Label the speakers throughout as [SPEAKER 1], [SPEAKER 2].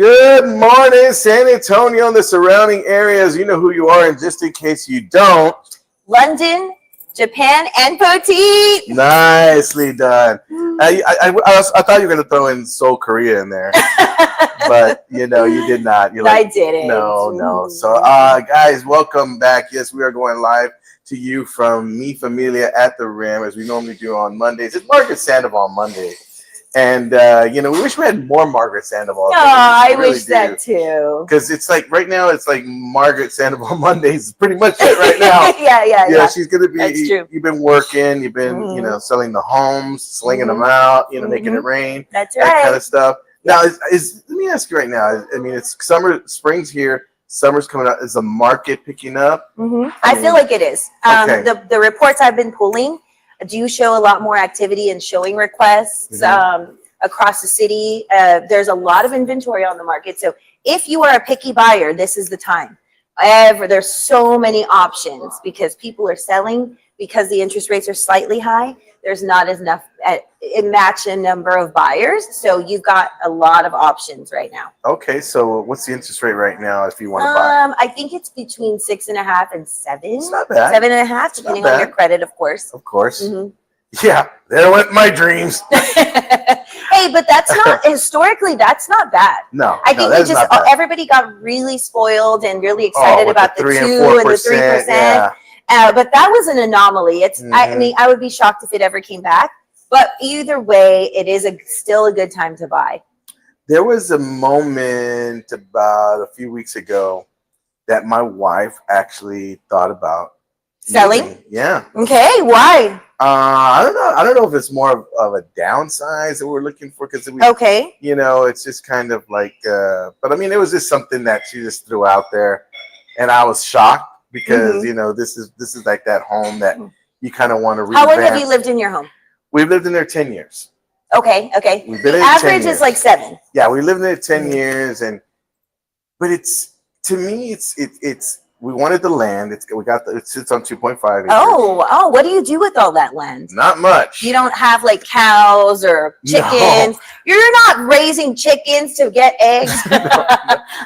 [SPEAKER 1] Good morning, San Antonio and the surrounding areas. You know who you are, and just in case you don't,
[SPEAKER 2] London, Japan, and Poteet.
[SPEAKER 1] Nicely done. I thought you were going to throw in Seoul, Korea in there, but you did not.
[SPEAKER 2] I didn't.
[SPEAKER 1] No. So, guys, welcome back. Yes, we are going live to you from Me Familia at the Rim, as we normally do on Mondays. It's Margaret Sandoval on Monday. And, we wish we had more Margaret Sandoval.
[SPEAKER 2] Oh, I wish that too.
[SPEAKER 1] Because it's like right now, it's like Margaret Sandoval Mondays is pretty much it right now.
[SPEAKER 2] Yeah.
[SPEAKER 1] She's going to be,
[SPEAKER 2] That's true.
[SPEAKER 1] You've been working, you've been, selling the homes, slinging them out, making it rain.
[SPEAKER 2] That's right.
[SPEAKER 1] That kind of stuff. Now, let me ask you right now, it's spring's here, summer's coming up. Is the market picking up?
[SPEAKER 2] I feel like it is.
[SPEAKER 1] Okay.
[SPEAKER 2] The reports I've been pulling do show a lot more activity and showing requests across the city. There's a lot of inventory on the market. So if you are a picky buyer, this is the time. There's so many options because people are selling because the interest rates are slightly high. There's not enough match a number of buyers. So you've got a lot of options right now.
[SPEAKER 1] Okay. So what's the interest rate right now if you want to buy?
[SPEAKER 2] I think it's between 6.5 and 7.
[SPEAKER 1] It's not bad.
[SPEAKER 2] 7.5, depending on your credit, of course.
[SPEAKER 1] Of course. Yeah, there went my dreams.
[SPEAKER 2] Hey, but that's not historically. That's not bad.
[SPEAKER 1] No,
[SPEAKER 2] I think everybody got really spoiled and really excited about the 2 and the 3%.
[SPEAKER 1] Yeah.
[SPEAKER 2] But that was an anomaly. I would be shocked if it ever came back. But either way, it is still a good time to buy.
[SPEAKER 1] There was a moment about a few weeks ago that my wife actually thought about
[SPEAKER 2] selling.
[SPEAKER 1] Moving. Yeah.
[SPEAKER 2] Okay. Why?
[SPEAKER 1] I don't know. I don't know if it's more of a downsize that we're looking for because it's just kind of like. But I mean, it was just something that she just threw out there, and I was shocked because this is like that home that you kind of want to revamp.
[SPEAKER 2] How long have you lived in your home?
[SPEAKER 1] We've lived in there 10 years.
[SPEAKER 2] Okay.
[SPEAKER 1] We've been
[SPEAKER 2] the average is like 7.
[SPEAKER 1] Yeah, we lived in there 10 years, but it's to me, it's. We wanted the land. It sits on 2.5 acres.
[SPEAKER 2] Oh! What do you do with all that land?
[SPEAKER 1] Not much.
[SPEAKER 2] You don't have like cows or chickens. No. You're not raising chickens to get eggs.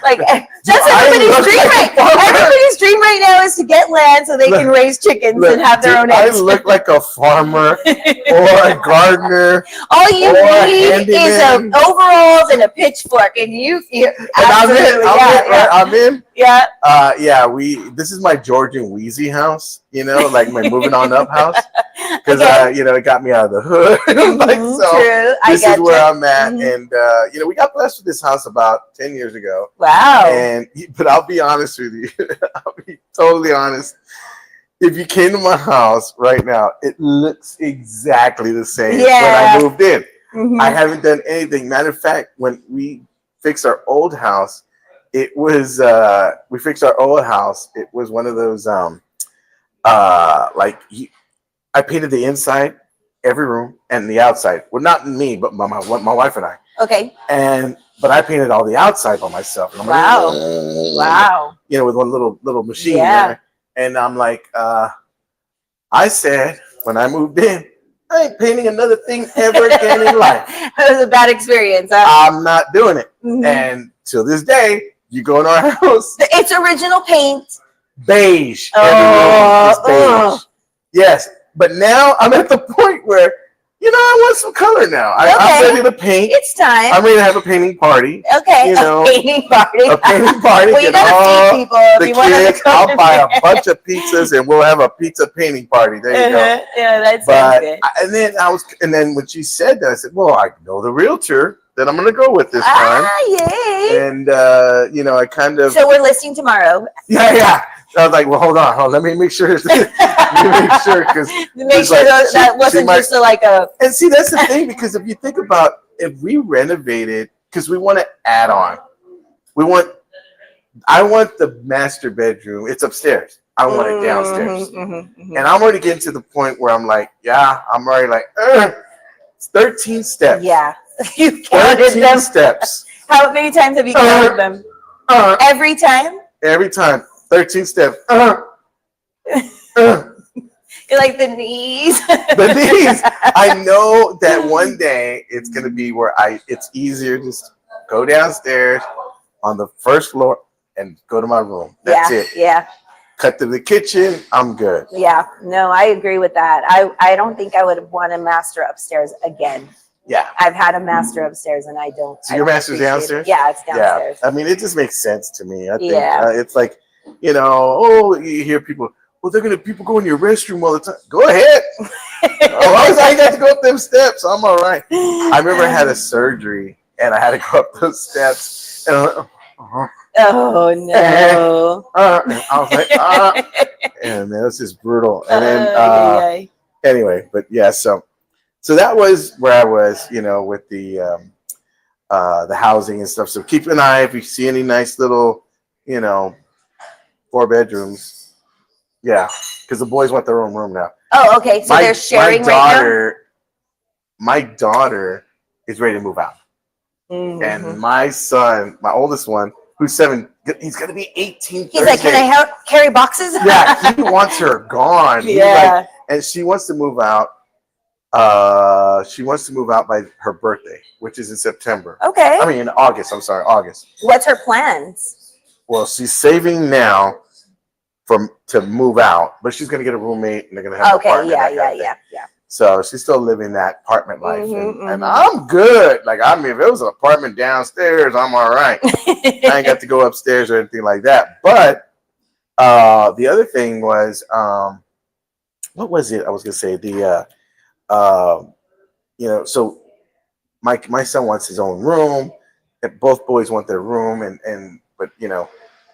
[SPEAKER 2] Like that's everybody's dream. Everybody's dream right now is to get land so they can raise chickens and have their own eggs.
[SPEAKER 1] I look like a farmer or a gardener.
[SPEAKER 2] All you need is overalls and a pitchfork, and
[SPEAKER 1] I'm in.
[SPEAKER 2] Yeah.
[SPEAKER 1] This is my Georgian Wheezy house, like my moving on up house, because it got me out of the hood.
[SPEAKER 2] True.
[SPEAKER 1] This is where I'm at, and we got blessed with this house about 10 years ago.
[SPEAKER 2] Wow.
[SPEAKER 1] But I'll be honest with you, I'll be totally honest. If you came to my house right now, it looks exactly the same when I moved in. I haven't done anything. Matter of fact, when we fixed our old house. It was we fixed our old house. It was one of those I painted the inside, every room, and the outside. Well, not me, but my wife and I.
[SPEAKER 2] Okay.
[SPEAKER 1] But I painted all the outside by myself. And I'm
[SPEAKER 2] wow.
[SPEAKER 1] With one little machine there. And I'm like, I said when I moved in, I ain't painting another thing ever again in life.
[SPEAKER 2] That was a bad experience. Huh?
[SPEAKER 1] I'm not doing it. And till this day. You go in our house.
[SPEAKER 2] It's original paint.
[SPEAKER 1] Beige. Every room is beige. Yes. But now I'm at the point where, I want some color now. I'm ready to paint.
[SPEAKER 2] It's time.
[SPEAKER 1] I'm ready to have a painting party.
[SPEAKER 2] Okay. A painting party.
[SPEAKER 1] A painting party.
[SPEAKER 2] Well, you gotta feed people if you want to.
[SPEAKER 1] I'll buy a bunch of pizzas and we'll have a pizza painting party. There you go.
[SPEAKER 2] Yeah, that sounds good.
[SPEAKER 1] And then when she said that, I said, well, I know the realtor that I'm going to go with this time.
[SPEAKER 2] Yay.
[SPEAKER 1] And, I kind of...
[SPEAKER 2] So we're listing tomorrow.
[SPEAKER 1] Yeah. I was like, well, hold on. Let me make sure. Because
[SPEAKER 2] that wasn't just like a...
[SPEAKER 1] And see, that's the thing, because if you think about, if we renovated, because we want to add on. I want the master bedroom. It's upstairs. I want it downstairs. And I'm already getting to the point where I'm like, I'm already like, it's 13 steps.
[SPEAKER 2] Yeah. You counted them.
[SPEAKER 1] Steps.
[SPEAKER 2] How many times have you counted them? Every time?
[SPEAKER 1] Every time. 13 steps.
[SPEAKER 2] You're like the knees.
[SPEAKER 1] The knees. I know that one day it's going to be where it's easier just go downstairs, on the first floor and go to my room. That's it.
[SPEAKER 2] Yeah.
[SPEAKER 1] Cut to the kitchen. I'm good.
[SPEAKER 2] Yeah. No, I agree with that. I don't think I would want a master upstairs again.
[SPEAKER 1] Yeah.
[SPEAKER 2] I've had a master upstairs and I don't.
[SPEAKER 1] So your master's downstairs?
[SPEAKER 2] Yeah, it's downstairs.
[SPEAKER 1] Yeah. I mean, it just makes sense to me. I think it's like, you hear people, well, people go in your restroom all the time. Go ahead. As long as I got to go up them steps, I'm all right. I remember I had a surgery and I had to go up those steps. And
[SPEAKER 2] Oh no.
[SPEAKER 1] I was like, and man, this is brutal. And then anyway, but yeah, so that was where I was, with the housing and stuff. So keep an eye if you see any nice little, 4 bedrooms. Yeah, because the boys want their own room now.
[SPEAKER 2] Oh, okay. So they're sharing right now?
[SPEAKER 1] My daughter is ready to move out. Mm-hmm. And my son, my oldest one, who's 7, he's going to be 18.
[SPEAKER 2] He's like, can I carry boxes?
[SPEAKER 1] Yeah, he wants her gone.
[SPEAKER 2] Yeah.
[SPEAKER 1] And she wants to move out. She wants to move out by her birthday, which is in September.
[SPEAKER 2] Okay.
[SPEAKER 1] I mean, in August. I'm sorry, August.
[SPEAKER 2] What's her plans?
[SPEAKER 1] Well, she's saving now to move out, but she's going to get a roommate and they're going to have an apartment. Yeah. So she's still living that apartment life. And I'm good. Like, I mean, if it was an apartment downstairs, I'm all right. I ain't got to go upstairs or anything like that. But the other thing was, what was it? I was going to say so my son wants his own room. And both boys want their room.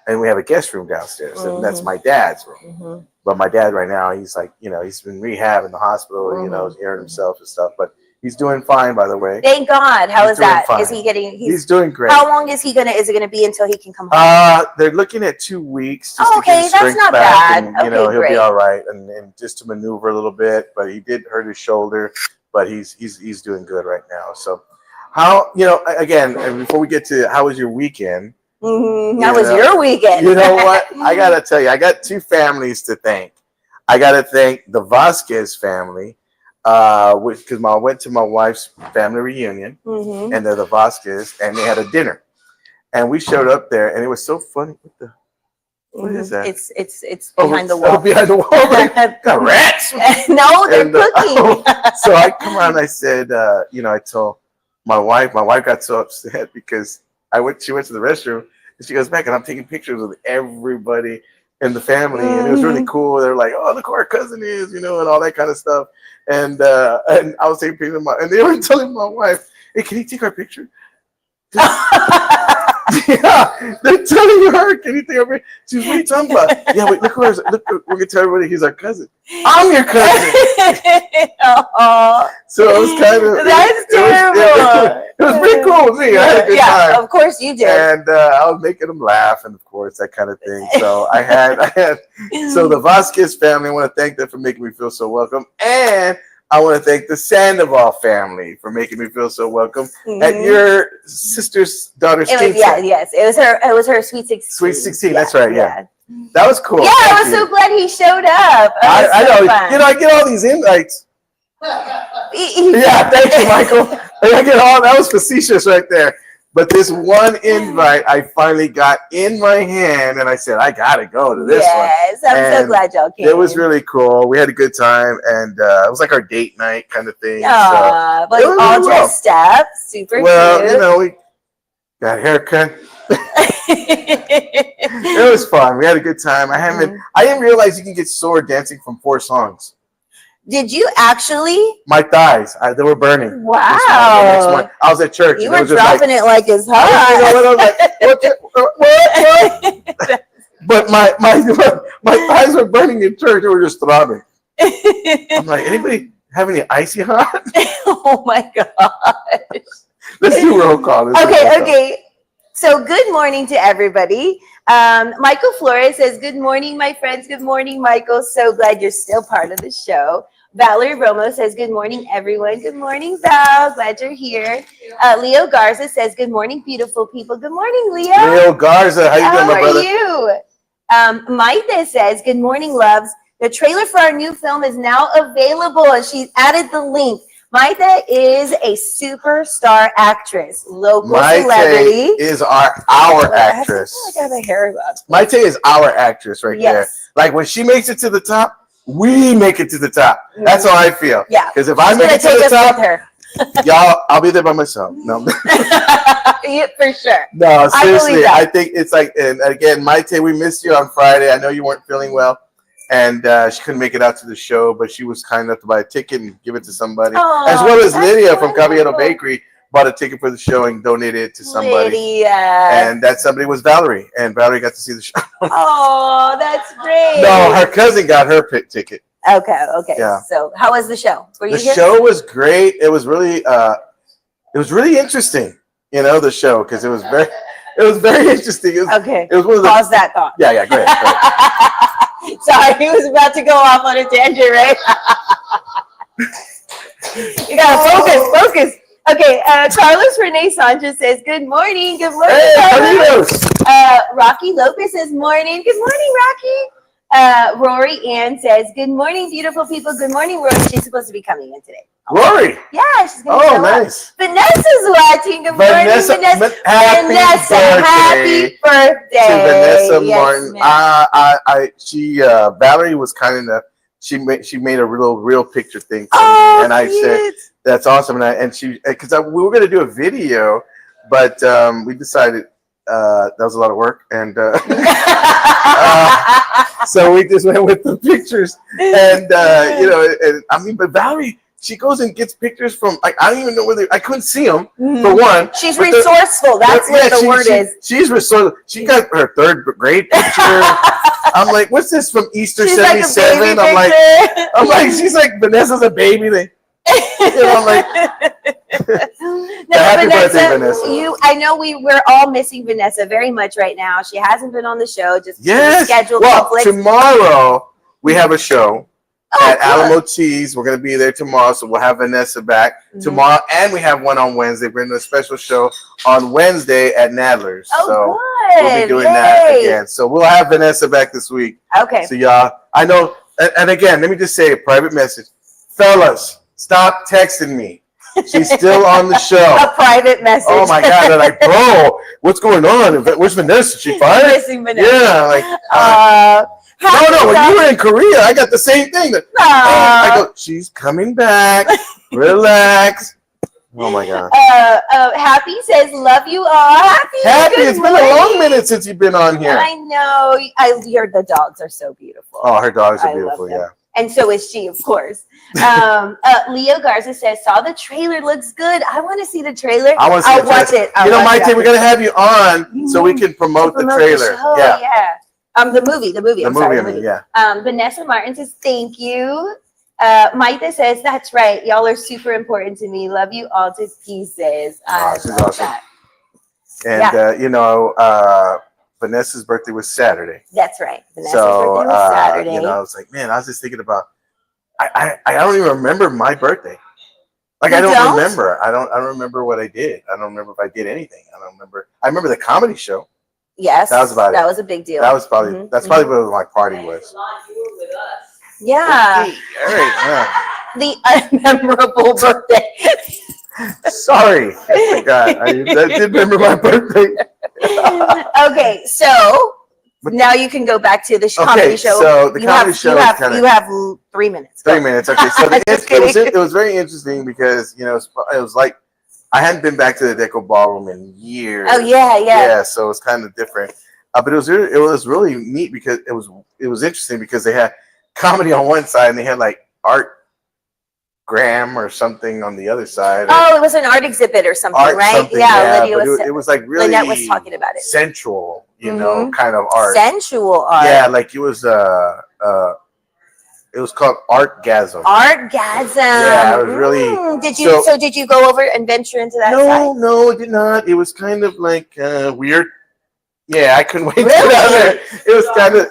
[SPEAKER 1] And we have a guest room downstairs. And that's my dad's room. Mm-hmm. But my dad right now, he's like, he's been rehab in the hospital, he's airing himself and stuff. But he's doing fine, by the way.
[SPEAKER 2] Thank God. How is that? Fine. Is he getting?
[SPEAKER 1] He's doing great.
[SPEAKER 2] How long is it going to be until he can come home?
[SPEAKER 1] They're looking at 2 weeks.
[SPEAKER 2] Just to get his strength that's not bad.
[SPEAKER 1] And, he'll be all right, and just to maneuver a little bit. But he did hurt his shoulder, but he's doing good right now. So, how again? And before we get to how was your weekend?
[SPEAKER 2] Mm-hmm. That was your weekend.
[SPEAKER 1] You know what? I gotta tell you, I got 2 families to thank. I gotta thank the Vasquez family, because I went to my wife's family reunion, and they're the Vasquez, and they had a dinner, and we showed up there, and it was so funny. What is that?
[SPEAKER 2] It's behind the wall.
[SPEAKER 1] Behind the wall. Got rats.
[SPEAKER 2] No, they're cooking.
[SPEAKER 1] So I come around, and I said, I told my wife got so upset because she went to the restroom and she goes back and I'm taking pictures with everybody in the family and it was really cool. They're like, oh, look who our cousin is, and all that kind of stuff. And I was taking pictures and they were telling my wife, hey, can you take our picture? Yeah, they're telling her, can you take our picture? She's, what are you talking about? Yeah, wait, look, we're gonna tell everybody he's our cousin. I'm your cousin. So it was kind of
[SPEAKER 2] terrible.
[SPEAKER 1] It was pretty cool. See, I had a good time.
[SPEAKER 2] Of course you did.
[SPEAKER 1] And I was making them laugh, and of course that kind of thing. So I had. So the Vasquez family, I want to thank them for making me feel so welcome, and I want to thank the Sandoval family for making me feel so welcome at your sister's daughter's skin.
[SPEAKER 2] Yes, it was her sweet 16.
[SPEAKER 1] Sweet 16. That's right. Yeah. That was cool.
[SPEAKER 2] Yeah, I was so glad he showed up.
[SPEAKER 1] I know. Fun. I get all these invites. Yeah, thank you, Michael. That was facetious right there. But this one invite I finally got in my hand, and I said, I gotta go to this one.
[SPEAKER 2] Yes, I'm so glad y'all came.
[SPEAKER 1] It was really cool. We had a good time, and it was like our date night kind of thing.
[SPEAKER 2] Yeah, but all dressed up, super cute.
[SPEAKER 1] Well, we got a haircut. It was fun. We had a good time. I didn't realize you can get sore dancing from 4 songs.
[SPEAKER 2] Did you actually?
[SPEAKER 1] My thighs, they were burning.
[SPEAKER 2] Wow.
[SPEAKER 1] I was at church.
[SPEAKER 2] You were dropping it like it's hot.
[SPEAKER 1] I was like, what? But my thighs were burning in church. They were just throbbing. I'm like, anybody have any icy hot?
[SPEAKER 2] Oh my gosh.
[SPEAKER 1] Let's do roll call.
[SPEAKER 2] Okay. So good morning to everybody. Michael Flores says, good morning, my friends. Good morning, Michael. So glad you're still part of the show. Valerie Romo says, good morning, everyone. Good morning, Val. Glad you're here. Leo Garza says, good morning, beautiful people. Good morning, Leo.
[SPEAKER 1] Leo Garza, how you doing, my brother?
[SPEAKER 2] How are you? Maite says, good morning, loves. The trailer for our new film is now available, and she's added the link. Maite is a superstar actress, local
[SPEAKER 1] Maite
[SPEAKER 2] celebrity.
[SPEAKER 1] is our actress.
[SPEAKER 2] I feel like I have a hair up.
[SPEAKER 1] Maite is our actress right there.
[SPEAKER 2] Yes.
[SPEAKER 1] Like when she makes it to the top, we make it to the top. That's how I feel.
[SPEAKER 2] Yeah.
[SPEAKER 1] Because if I
[SPEAKER 2] She's
[SPEAKER 1] make
[SPEAKER 2] gonna
[SPEAKER 1] it to
[SPEAKER 2] take
[SPEAKER 1] the
[SPEAKER 2] us
[SPEAKER 1] top,
[SPEAKER 2] with her.
[SPEAKER 1] y'all, I'll be there by myself. No.
[SPEAKER 2] Yeah, for sure.
[SPEAKER 1] No, seriously,
[SPEAKER 2] believe that.
[SPEAKER 1] I think it's like, and again, Maite, we missed you on Friday. I know you weren't feeling well, and she couldn't make it out to the show, but she was kind enough to buy a ticket and give it to somebody,
[SPEAKER 2] Oh,
[SPEAKER 1] as well as
[SPEAKER 2] that's
[SPEAKER 1] Lydia from Caballero
[SPEAKER 2] wonderful.
[SPEAKER 1] Bakery bought a ticket for the show and donated it to somebody.
[SPEAKER 2] Lydia.
[SPEAKER 1] And that somebody was Valerie, and Valerie got to see the show.
[SPEAKER 2] Oh, that's great.
[SPEAKER 1] No, her cousin got her ticket.
[SPEAKER 2] Okay.
[SPEAKER 1] Yeah.
[SPEAKER 2] So, how was the show? Were you
[SPEAKER 1] The
[SPEAKER 2] here?
[SPEAKER 1] show was great. It was really interesting. You know, the show, because it was very interesting. It was,
[SPEAKER 2] Okay.
[SPEAKER 1] It was one of the.
[SPEAKER 2] Pause that thought.
[SPEAKER 1] Yeah, go ahead.
[SPEAKER 2] Sorry, he was about to go off on a tangent, right? You gotta focus. Okay, Carlos Renee Sanchez says, good morning. Good morning,
[SPEAKER 1] Hey,
[SPEAKER 2] Carlos.
[SPEAKER 1] Carlitos.
[SPEAKER 2] Rocky Lopez says, morning. Good morning, Rocky. Rory Ann says, good morning, beautiful people. Good morning, Rory. She's supposed to be coming in today.
[SPEAKER 1] Rory.
[SPEAKER 2] Yeah, she's going to show
[SPEAKER 1] Nice.
[SPEAKER 2] up. Vanessa's watching. Good morning, Vanessa. Vanessa, happy birthday.
[SPEAKER 1] To Vanessa
[SPEAKER 2] Yes,
[SPEAKER 1] Martin.
[SPEAKER 2] ma'am.
[SPEAKER 1] Valerie was kind enough. She made a real picture thing for
[SPEAKER 2] Oh,
[SPEAKER 1] me, and I
[SPEAKER 2] cute.
[SPEAKER 1] said that's awesome. And we were gonna do a video, but we decided that was a lot of work, and so we just went with the pictures. And but Valerie, she goes and gets pictures from, like, I don't even know whether I couldn't see them for one.
[SPEAKER 2] She's resourceful. That's what the word is.
[SPEAKER 1] She's resourceful. She got her third grade picture. I'm like, what's this from Easter
[SPEAKER 2] She's like a
[SPEAKER 1] '77?
[SPEAKER 2] baby
[SPEAKER 1] I'm
[SPEAKER 2] picture.
[SPEAKER 1] like, she's like, Vanessa's a baby. I'm like,
[SPEAKER 2] No,
[SPEAKER 1] happy birthday, Vanessa.
[SPEAKER 2] I know we're all missing Vanessa very much right now. She hasn't been on the show, just schedule
[SPEAKER 1] well,
[SPEAKER 2] conflicts.
[SPEAKER 1] tomorrow we have a show at
[SPEAKER 2] cool.
[SPEAKER 1] Alamo Teas. We're going to be there tomorrow, so we'll have Vanessa back tomorrow, and we have one on Wednesday. We're doing a special show on Wednesday at Nadler's.
[SPEAKER 2] Oh,
[SPEAKER 1] so
[SPEAKER 2] good.
[SPEAKER 1] we'll be doing
[SPEAKER 2] Yay.
[SPEAKER 1] that again. So we'll have Vanessa back this week.
[SPEAKER 2] Okay.
[SPEAKER 1] So y'all, I know, and again, let me just say a private message. Fellas, stop texting me. She's still on the show.
[SPEAKER 2] A private message.
[SPEAKER 1] Oh my God! They're like, bro, what's going on? Where's Vanessa? She fired?
[SPEAKER 2] Missing Vanessa.
[SPEAKER 1] Yeah, like. No. When you were in Korea, I got the same thing. I go, she's coming back. Relax. Oh my God.
[SPEAKER 2] Happy says, love you all. Happy.
[SPEAKER 1] It's been a long minute since you've been on here.
[SPEAKER 2] I know. The dogs are so beautiful.
[SPEAKER 1] Oh, her dogs are
[SPEAKER 2] I
[SPEAKER 1] beautiful.
[SPEAKER 2] love them.
[SPEAKER 1] Yeah.
[SPEAKER 2] And so is she, of course. Leo Garza says, saw the trailer, looks good. I want to see the trailer.
[SPEAKER 1] I want to see
[SPEAKER 2] I'll watch it.
[SPEAKER 1] Maite, we're gonna have you on so we can promote the trailer.
[SPEAKER 2] Yeah. The movie. The movie.
[SPEAKER 1] Yeah.
[SPEAKER 2] Vanessa Martin says, thank you. Maite says, that's right. Y'all are super important to me. Love you all to pieces.
[SPEAKER 1] She's awesome.
[SPEAKER 2] That.
[SPEAKER 1] And Vanessa's birthday was Saturday.
[SPEAKER 2] That's right. Vanessa's birthday was Saturday.
[SPEAKER 1] I was like, man, I was just thinking about. I don't even remember my birthday. Like, I don't remember. I don't remember what I did. I don't remember if I did anything. I don't remember. I remember the comedy show.
[SPEAKER 2] Yes,
[SPEAKER 1] that was about it.
[SPEAKER 2] That was a big deal.
[SPEAKER 1] That was probably probably what my party was.
[SPEAKER 2] Yeah.
[SPEAKER 1] Okay. All right.
[SPEAKER 2] The unmemorable birthday.
[SPEAKER 1] Sorry, I forgot. I did remember my birthday.
[SPEAKER 2] Okay, so now you can go back to the comedy show.
[SPEAKER 1] So the comedy show
[SPEAKER 2] you have 3 minutes.
[SPEAKER 1] 3 minutes. Okay, so it was very interesting because it was like I hadn't been back to the Deco Ballroom in years.
[SPEAKER 2] Oh yeah.
[SPEAKER 1] Yeah, so it was kind of different. But it was really neat because it was interesting because they had comedy on one side and they had like art. Graham or something on the other side.
[SPEAKER 2] Oh, it was an art exhibit or something, right?
[SPEAKER 1] Yeah, Lydia it was like really
[SPEAKER 2] Lynette was talking about it.
[SPEAKER 1] Sensual, kind of art.
[SPEAKER 2] Sensual art.
[SPEAKER 1] Yeah, like it was called Artgasm.
[SPEAKER 2] Artgasm.
[SPEAKER 1] Yeah, it was really.
[SPEAKER 2] Did you go over and venture into that side?
[SPEAKER 1] No, it did not. It was kind of like weird. Yeah, I couldn't wait to
[SPEAKER 2] Really?
[SPEAKER 1] get out there. It was kind of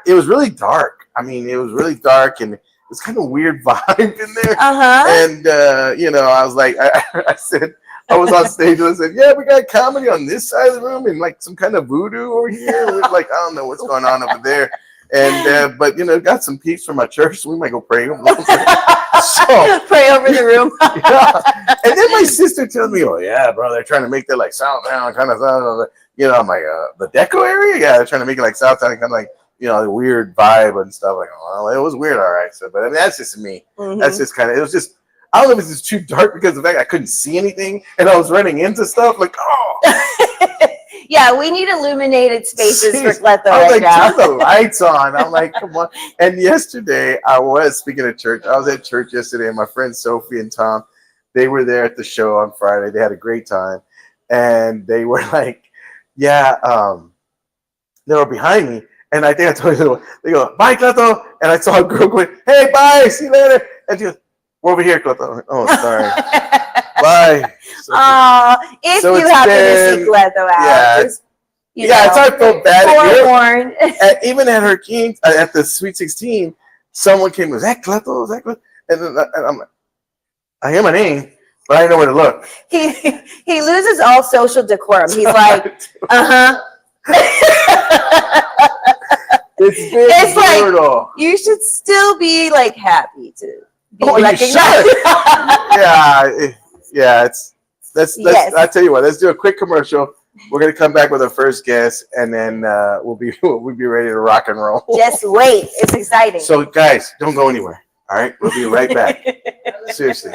[SPEAKER 1] it was really dark. I mean, it was really dark and it's kind of weird vibe in there. And I was like, I said, I was on stage and I said, yeah, we got comedy on this side of the room and like some kind of voodoo over here. We're like, I don't know what's going on over there. And but got some peeps from my church, so we might go pray. So
[SPEAKER 2] pray over the room.
[SPEAKER 1] yeah. And then my sister tells me, "Oh yeah, bro, they're trying to make that like Southtown kind of sound." I'm like, the Deco area, yeah, they're trying to make it like Southtown, kind of like the weird vibe and stuff. Like, well, it was weird, all right. So, but I mean, that's just me.
[SPEAKER 2] Mm-hmm.
[SPEAKER 1] That's just kind of. It was just. I don't know if it's just too dark because of the fact I couldn't see anything and I was running into stuff. Like,
[SPEAKER 2] Yeah, we need illuminated spaces for Cleto
[SPEAKER 1] I was
[SPEAKER 2] right
[SPEAKER 1] like,
[SPEAKER 2] now.
[SPEAKER 1] turn the lights on. I'm like, come on. And yesterday, speaking of church, I was at church yesterday, and my friends Sophie and Tom, they were there at the show on Friday. They had a great time. And they were like, yeah, they were behind me. And I think I told you, they go, bye, Cleto. And I saw a girl going, hey, bye, see you later. And she goes, we're over here, Cleto. Like, oh, sorry. Bye.
[SPEAKER 2] If
[SPEAKER 1] so
[SPEAKER 2] you happen to see Cleto out,
[SPEAKER 1] yeah,
[SPEAKER 2] just,
[SPEAKER 1] so I felt bad.
[SPEAKER 2] Forewarned.
[SPEAKER 1] Even at her king, at the Sweet 16, someone came, was that Cleto? Was that Cleto? And I'm like, I hear my name, but I didn't know where to look.
[SPEAKER 2] He loses all social decorum. He's like,
[SPEAKER 1] It's brutal.
[SPEAKER 2] Like, you should still be like happy to be recognized.
[SPEAKER 1] Yeah. Let's I tell you what. Let's do a quick commercial. We're gonna come back with our first guest, and then we'll be ready to rock and roll.
[SPEAKER 2] Just wait. It's exciting.
[SPEAKER 1] So guys, don't go anywhere. All right, we'll be right back. Seriously.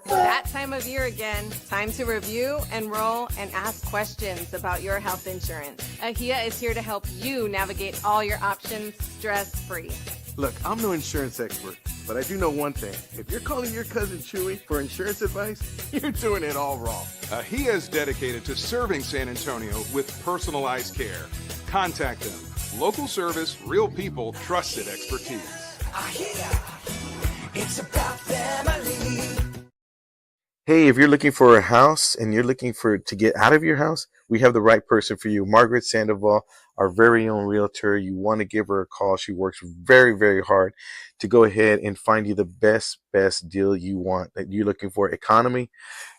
[SPEAKER 3] That time of year again. Time to review, enroll, and ask questions about your health insurance. AHIA is here to help you navigate all your options stress-free.
[SPEAKER 1] Look, I'm no insurance expert, but I do know one thing. If you're calling your cousin Chewy for insurance advice, you're doing it all wrong.
[SPEAKER 4] AHIA is dedicated to serving San Antonio with personalized care. Contact them. Local service, real people, trusted expertise.
[SPEAKER 5] AHIA, it's about family.
[SPEAKER 1] Hey, if you're looking for a house and you're looking to get out of your house, we have the right person for you. Margaret Sandoval, our very own realtor. You want to give her a call. She works very, very hard to go ahead and find you the best deal you want. That you're looking for economy,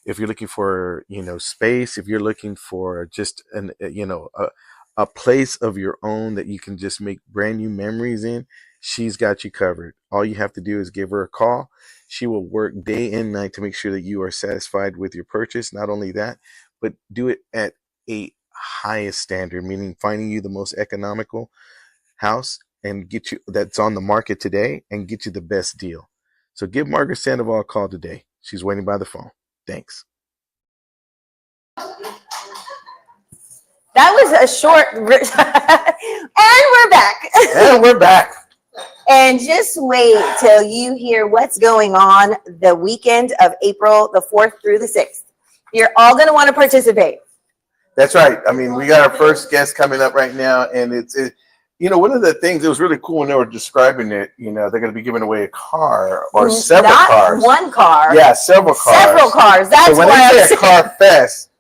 [SPEAKER 1] if you're looking for, space, if you're looking for just a place of your own that you can just make brand new memories in, she's got you covered. All you have to do is give her a call. She will work day and night to make sure that you are satisfied with your purchase. Not only that, but do it at a highest standard, meaning finding you the most economical house and get you that's on the market today and get you the best deal. So give Margaret Sandoval a call today. She's waiting by the phone. Thanks.
[SPEAKER 2] That was a short, and we're back.
[SPEAKER 1] And we're back.
[SPEAKER 2] And just wait till you hear what's going on the weekend of April the 4th through the 6th. You're all going to want to participate.
[SPEAKER 1] That's right. I mean, we got our first guest coming up right now, and it's one of the things, it was really cool when they were describing it, they're going to be giving away a car or several cars.
[SPEAKER 2] Not one car.
[SPEAKER 1] Yeah, several cars.
[SPEAKER 2] Several cars. That's
[SPEAKER 1] so when
[SPEAKER 2] why
[SPEAKER 1] they say a car fest,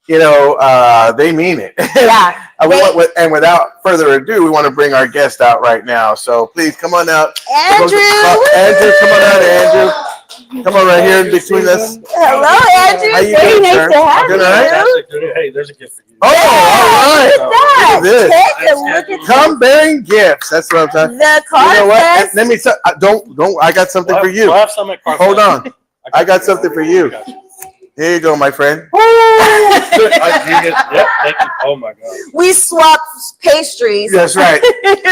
[SPEAKER 1] they mean it.
[SPEAKER 2] Yeah.
[SPEAKER 1] And without further ado, we want to bring our guest out right now. So please come on out.
[SPEAKER 2] Andrew!
[SPEAKER 1] Andrew, come on out, Andrew. Come on right here between us.
[SPEAKER 2] Hello, Andrew.
[SPEAKER 1] How you
[SPEAKER 2] Very
[SPEAKER 1] doing,
[SPEAKER 2] nice
[SPEAKER 1] sir?
[SPEAKER 2] to have
[SPEAKER 1] Good
[SPEAKER 2] you.
[SPEAKER 1] night.
[SPEAKER 6] Hey, there's a gift for you.
[SPEAKER 1] Oh, all right.
[SPEAKER 2] Look at
[SPEAKER 1] this.
[SPEAKER 2] that. Take a look at
[SPEAKER 1] Come bearing gifts. That's what I'm talking.
[SPEAKER 2] the car
[SPEAKER 1] You know what?
[SPEAKER 2] fest.
[SPEAKER 1] Let me don't. I got something for you.
[SPEAKER 6] We'll have some at Car
[SPEAKER 1] Hold
[SPEAKER 6] Fest.
[SPEAKER 1] on. I got something for you. Here you go, my friend.
[SPEAKER 6] Yep, thank you. Oh my God.
[SPEAKER 2] We swap pastries.
[SPEAKER 1] That's right.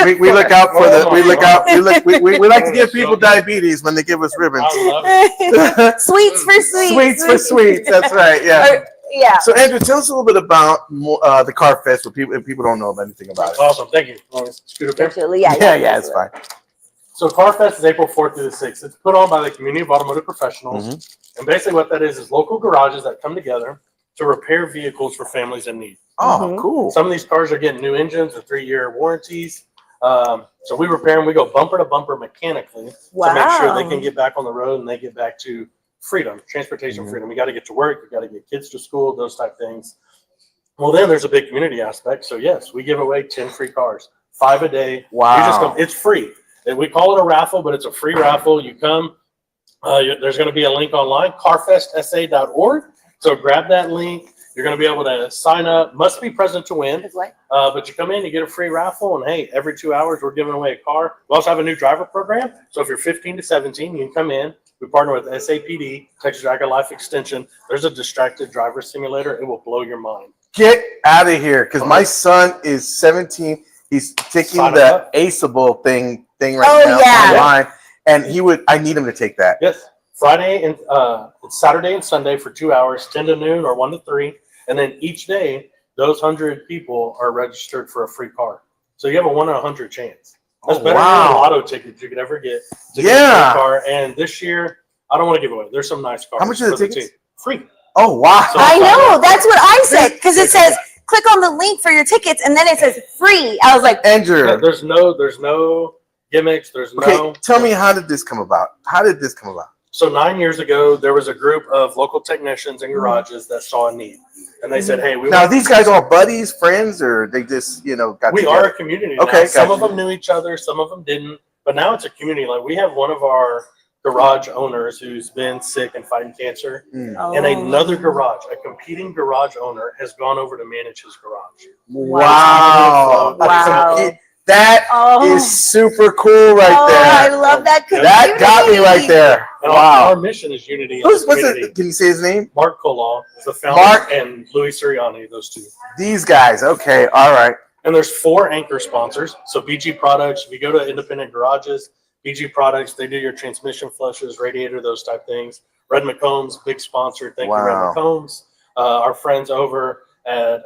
[SPEAKER 1] We look out for we like to give people diabetes when they give us ribbons.
[SPEAKER 6] I love it.
[SPEAKER 2] Sweets for sweets.
[SPEAKER 1] Sweets for sweets. That's right. Yeah.
[SPEAKER 2] Yeah.
[SPEAKER 1] So Andrew, tell us a little bit about the Car Fest for people if people don't know anything about it.
[SPEAKER 6] Awesome. Thank you. Scoot up here.
[SPEAKER 2] Actually,
[SPEAKER 1] Yeah, it's fine.
[SPEAKER 6] So Car Fest is April 4th through the 6th. It's put on by the Community of Automotive Professionals.
[SPEAKER 1] Mm-hmm.
[SPEAKER 6] And basically what that is local garages that come together to repair vehicles for families in need.
[SPEAKER 1] Oh, cool.
[SPEAKER 6] Some of these cars are getting new engines with 3-year warranties. So we repair them. We go bumper to bumper mechanically to make sure they can get back on the road and they get back to freedom, transportation freedom. We got to get to work. We got to get kids to school, those type things. Well, then there's a big community aspect. So yes, we give away 10 free cars, 5 a day.
[SPEAKER 1] Wow.
[SPEAKER 6] You just come, it's free. And we call it a raffle, but it's a free raffle. You come, there's going to be a link online, carfestsa.org. So grab that link. You're going to be able to sign up. Must be present to win.
[SPEAKER 2] What?
[SPEAKER 6] But you come in, you get a free raffle, and hey, every 2 hours we're giving away a car. We also have a new driver program. So if you're 15 to 17, you can come in. We partner with SAPD, Texas Driving Life Extension. There's a distracted driver simulator. It will blow your mind.
[SPEAKER 1] Get out of here, because my son is 17. He's taking
[SPEAKER 6] Sign
[SPEAKER 1] the
[SPEAKER 6] up.
[SPEAKER 1] Aceable thing right
[SPEAKER 2] Oh,
[SPEAKER 1] now
[SPEAKER 2] yeah.
[SPEAKER 1] online, and I need him to take that.
[SPEAKER 6] Yes. Friday and it's Saturday and Sunday for 2 hours, 10 to noon or 1 to 3. And then each day, those 100 people are registered for a free car. So you have a 1 in 100 chance. That's better than a lotto ticket you could ever get to get a free car. And this year, I don't want to give away. There's some nice cars.
[SPEAKER 1] How much are the
[SPEAKER 6] for
[SPEAKER 1] tickets?
[SPEAKER 6] team. Free.
[SPEAKER 1] Oh, wow.
[SPEAKER 6] So-
[SPEAKER 2] I know. That's what I said because it says click on the link for your tickets, and then it says free. I was like,
[SPEAKER 1] Andrew.
[SPEAKER 6] Yeah, there's no gimmicks. There's
[SPEAKER 1] Okay,
[SPEAKER 6] no.
[SPEAKER 1] tell me, how did this come about?
[SPEAKER 6] So 9 years ago, there was a group of local technicians and garages that saw a need, and they said, "Hey, we
[SPEAKER 1] Now,
[SPEAKER 6] want
[SPEAKER 1] these guys all buddies, friends, or they just, got
[SPEAKER 6] we
[SPEAKER 1] together?
[SPEAKER 6] are a community now.
[SPEAKER 1] Okay,
[SPEAKER 6] Some of
[SPEAKER 1] gotcha.
[SPEAKER 6] them knew each other, some of them didn't, but now it's a community. Like we have one of our garage owners who's been sick and fighting cancer,
[SPEAKER 1] Mm.
[SPEAKER 6] and another garage, a competing garage owner, has gone over to manage his garage.
[SPEAKER 1] Wow.
[SPEAKER 2] Wow.
[SPEAKER 1] That
[SPEAKER 2] Oh.
[SPEAKER 1] is super cool right
[SPEAKER 2] I
[SPEAKER 1] there.
[SPEAKER 2] love that community.
[SPEAKER 1] That got me right there.
[SPEAKER 6] And
[SPEAKER 1] Wow.
[SPEAKER 6] our mission is unity. in
[SPEAKER 1] What's
[SPEAKER 6] the community.
[SPEAKER 1] it? Can you say his name?
[SPEAKER 6] Mark Kolaw is the founder,
[SPEAKER 1] Mark.
[SPEAKER 6] and Louis Sirianni, those two.
[SPEAKER 1] These guys. Okay. All right.
[SPEAKER 6] And there's 4 anchor sponsors. So BG Products, if you go to independent garages, BG Products, they do your transmission flushes, radiator, those type things. Red McCombs, big sponsor. Thank you, Red
[SPEAKER 1] Wow.
[SPEAKER 6] McCombs. Our friends over at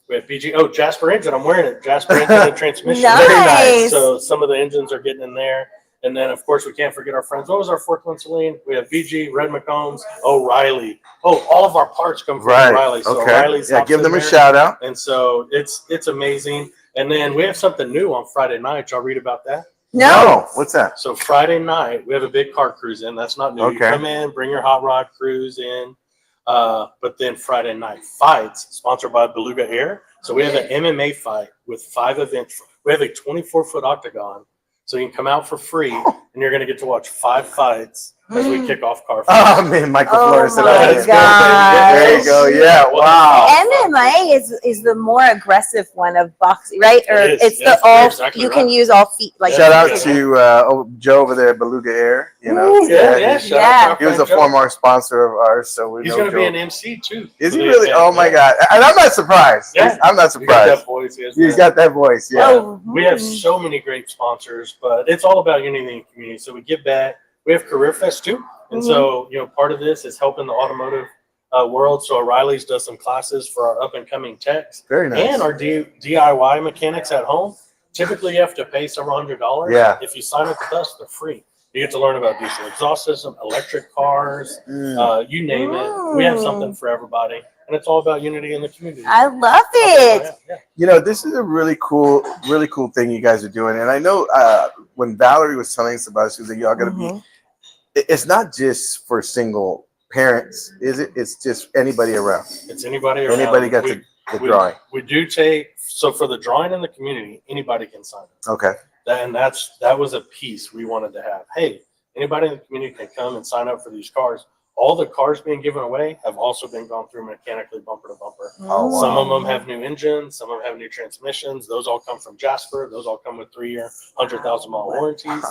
[SPEAKER 6] we have BG. Oh, Jasper Engine. I'm wearing it. Jasper Engine and transmission.
[SPEAKER 2] Nice.
[SPEAKER 6] So some of the engines are getting in there. And then, of course, we can't forget our friends. What was our fourth one, Celine? We have BG, Red McCombs, O'Reilly. Oh, all of our parts come from
[SPEAKER 1] Right.
[SPEAKER 6] O'Reilly. So
[SPEAKER 1] Okay.
[SPEAKER 6] O'Reilly's
[SPEAKER 1] Yeah.
[SPEAKER 6] hops
[SPEAKER 1] Give
[SPEAKER 6] in
[SPEAKER 1] them a
[SPEAKER 6] there.
[SPEAKER 1] shout out.
[SPEAKER 6] And so it's amazing. And then we have something new on Friday night. Y'all read about that?
[SPEAKER 2] No.
[SPEAKER 1] What's that?
[SPEAKER 6] So Friday night, we have a big car cruise in. That's not new. You
[SPEAKER 1] Okay.
[SPEAKER 6] come in, bring your hot rod cruise in. But then Friday night fights, sponsored by Beluga Air. So we have an MMA fight with 5 events. We have a 24-foot octagon. So you can come out for free, and you're going to get to watch 5 fights as we kick off car
[SPEAKER 1] Oh
[SPEAKER 6] fights.
[SPEAKER 1] man, Michael
[SPEAKER 2] Oh
[SPEAKER 1] Flores said
[SPEAKER 2] my
[SPEAKER 1] that.
[SPEAKER 6] Let's go,
[SPEAKER 2] gosh.
[SPEAKER 6] baby.
[SPEAKER 1] There you go. Yeah. Wow.
[SPEAKER 2] MMA is the more aggressive one of boxing, right? Or
[SPEAKER 6] It is.
[SPEAKER 2] it's
[SPEAKER 6] Yes,
[SPEAKER 2] the all
[SPEAKER 6] you're exactly
[SPEAKER 2] you
[SPEAKER 6] right.
[SPEAKER 2] can use all feet. Like
[SPEAKER 1] Shout out
[SPEAKER 6] Yeah.
[SPEAKER 1] to Joe over there at Beluga Air.
[SPEAKER 2] Ooh,
[SPEAKER 6] Yeah.
[SPEAKER 2] Yeah.
[SPEAKER 6] Shout out to our
[SPEAKER 1] He was a
[SPEAKER 6] friend Joe.
[SPEAKER 1] former sponsor of ours, so we
[SPEAKER 6] He's
[SPEAKER 1] know
[SPEAKER 6] going to be
[SPEAKER 1] Joe.
[SPEAKER 6] an MC too.
[SPEAKER 1] Is he
[SPEAKER 6] for the
[SPEAKER 1] really?
[SPEAKER 6] event.
[SPEAKER 1] Oh my
[SPEAKER 6] Yeah.
[SPEAKER 1] God! And I'm not surprised.
[SPEAKER 6] Yeah.
[SPEAKER 1] I'm not
[SPEAKER 6] You got that
[SPEAKER 1] surprised.
[SPEAKER 6] voice. He has
[SPEAKER 1] He's
[SPEAKER 6] that.
[SPEAKER 1] got that voice. Yeah.
[SPEAKER 2] Oh,
[SPEAKER 6] We have so many great sponsors, but it's all about unity in the community. So we give back. We have Career Fest too. And so, part of this is helping the automotive world. So O'Reilly's does some classes for our up and coming techs
[SPEAKER 1] Very nice.
[SPEAKER 6] and our DIY mechanics at home. Typically, you have to pay several $100s.
[SPEAKER 1] Yeah.
[SPEAKER 6] If you sign up with us, they're free. You get to learn about diesel exhaust system, electric cars, you name it. We have something for everybody. And it's all about unity in the community.
[SPEAKER 2] I love it.
[SPEAKER 6] Yeah.
[SPEAKER 1] This is a really cool thing you guys are doing. And I know when Valerie was telling us about it, she was like, y'all got to be, it's not just for single parents, is it? It's just anybody around.
[SPEAKER 6] It's anybody around.
[SPEAKER 1] Anybody got the drawing.
[SPEAKER 6] We do take, so for the drawing in the community, anybody can sign up.
[SPEAKER 1] Okay.
[SPEAKER 6] And that was a piece we wanted to have. Hey, anybody in the community can come and sign up for these cars. All the cars being given away have also been gone through mechanically bumper to bumper.
[SPEAKER 1] Oh, wow.
[SPEAKER 6] Some of them have new engines. Some of them have new transmissions. Those all come from Jasper. Those all come with 3-year, 100,000-mile warranties.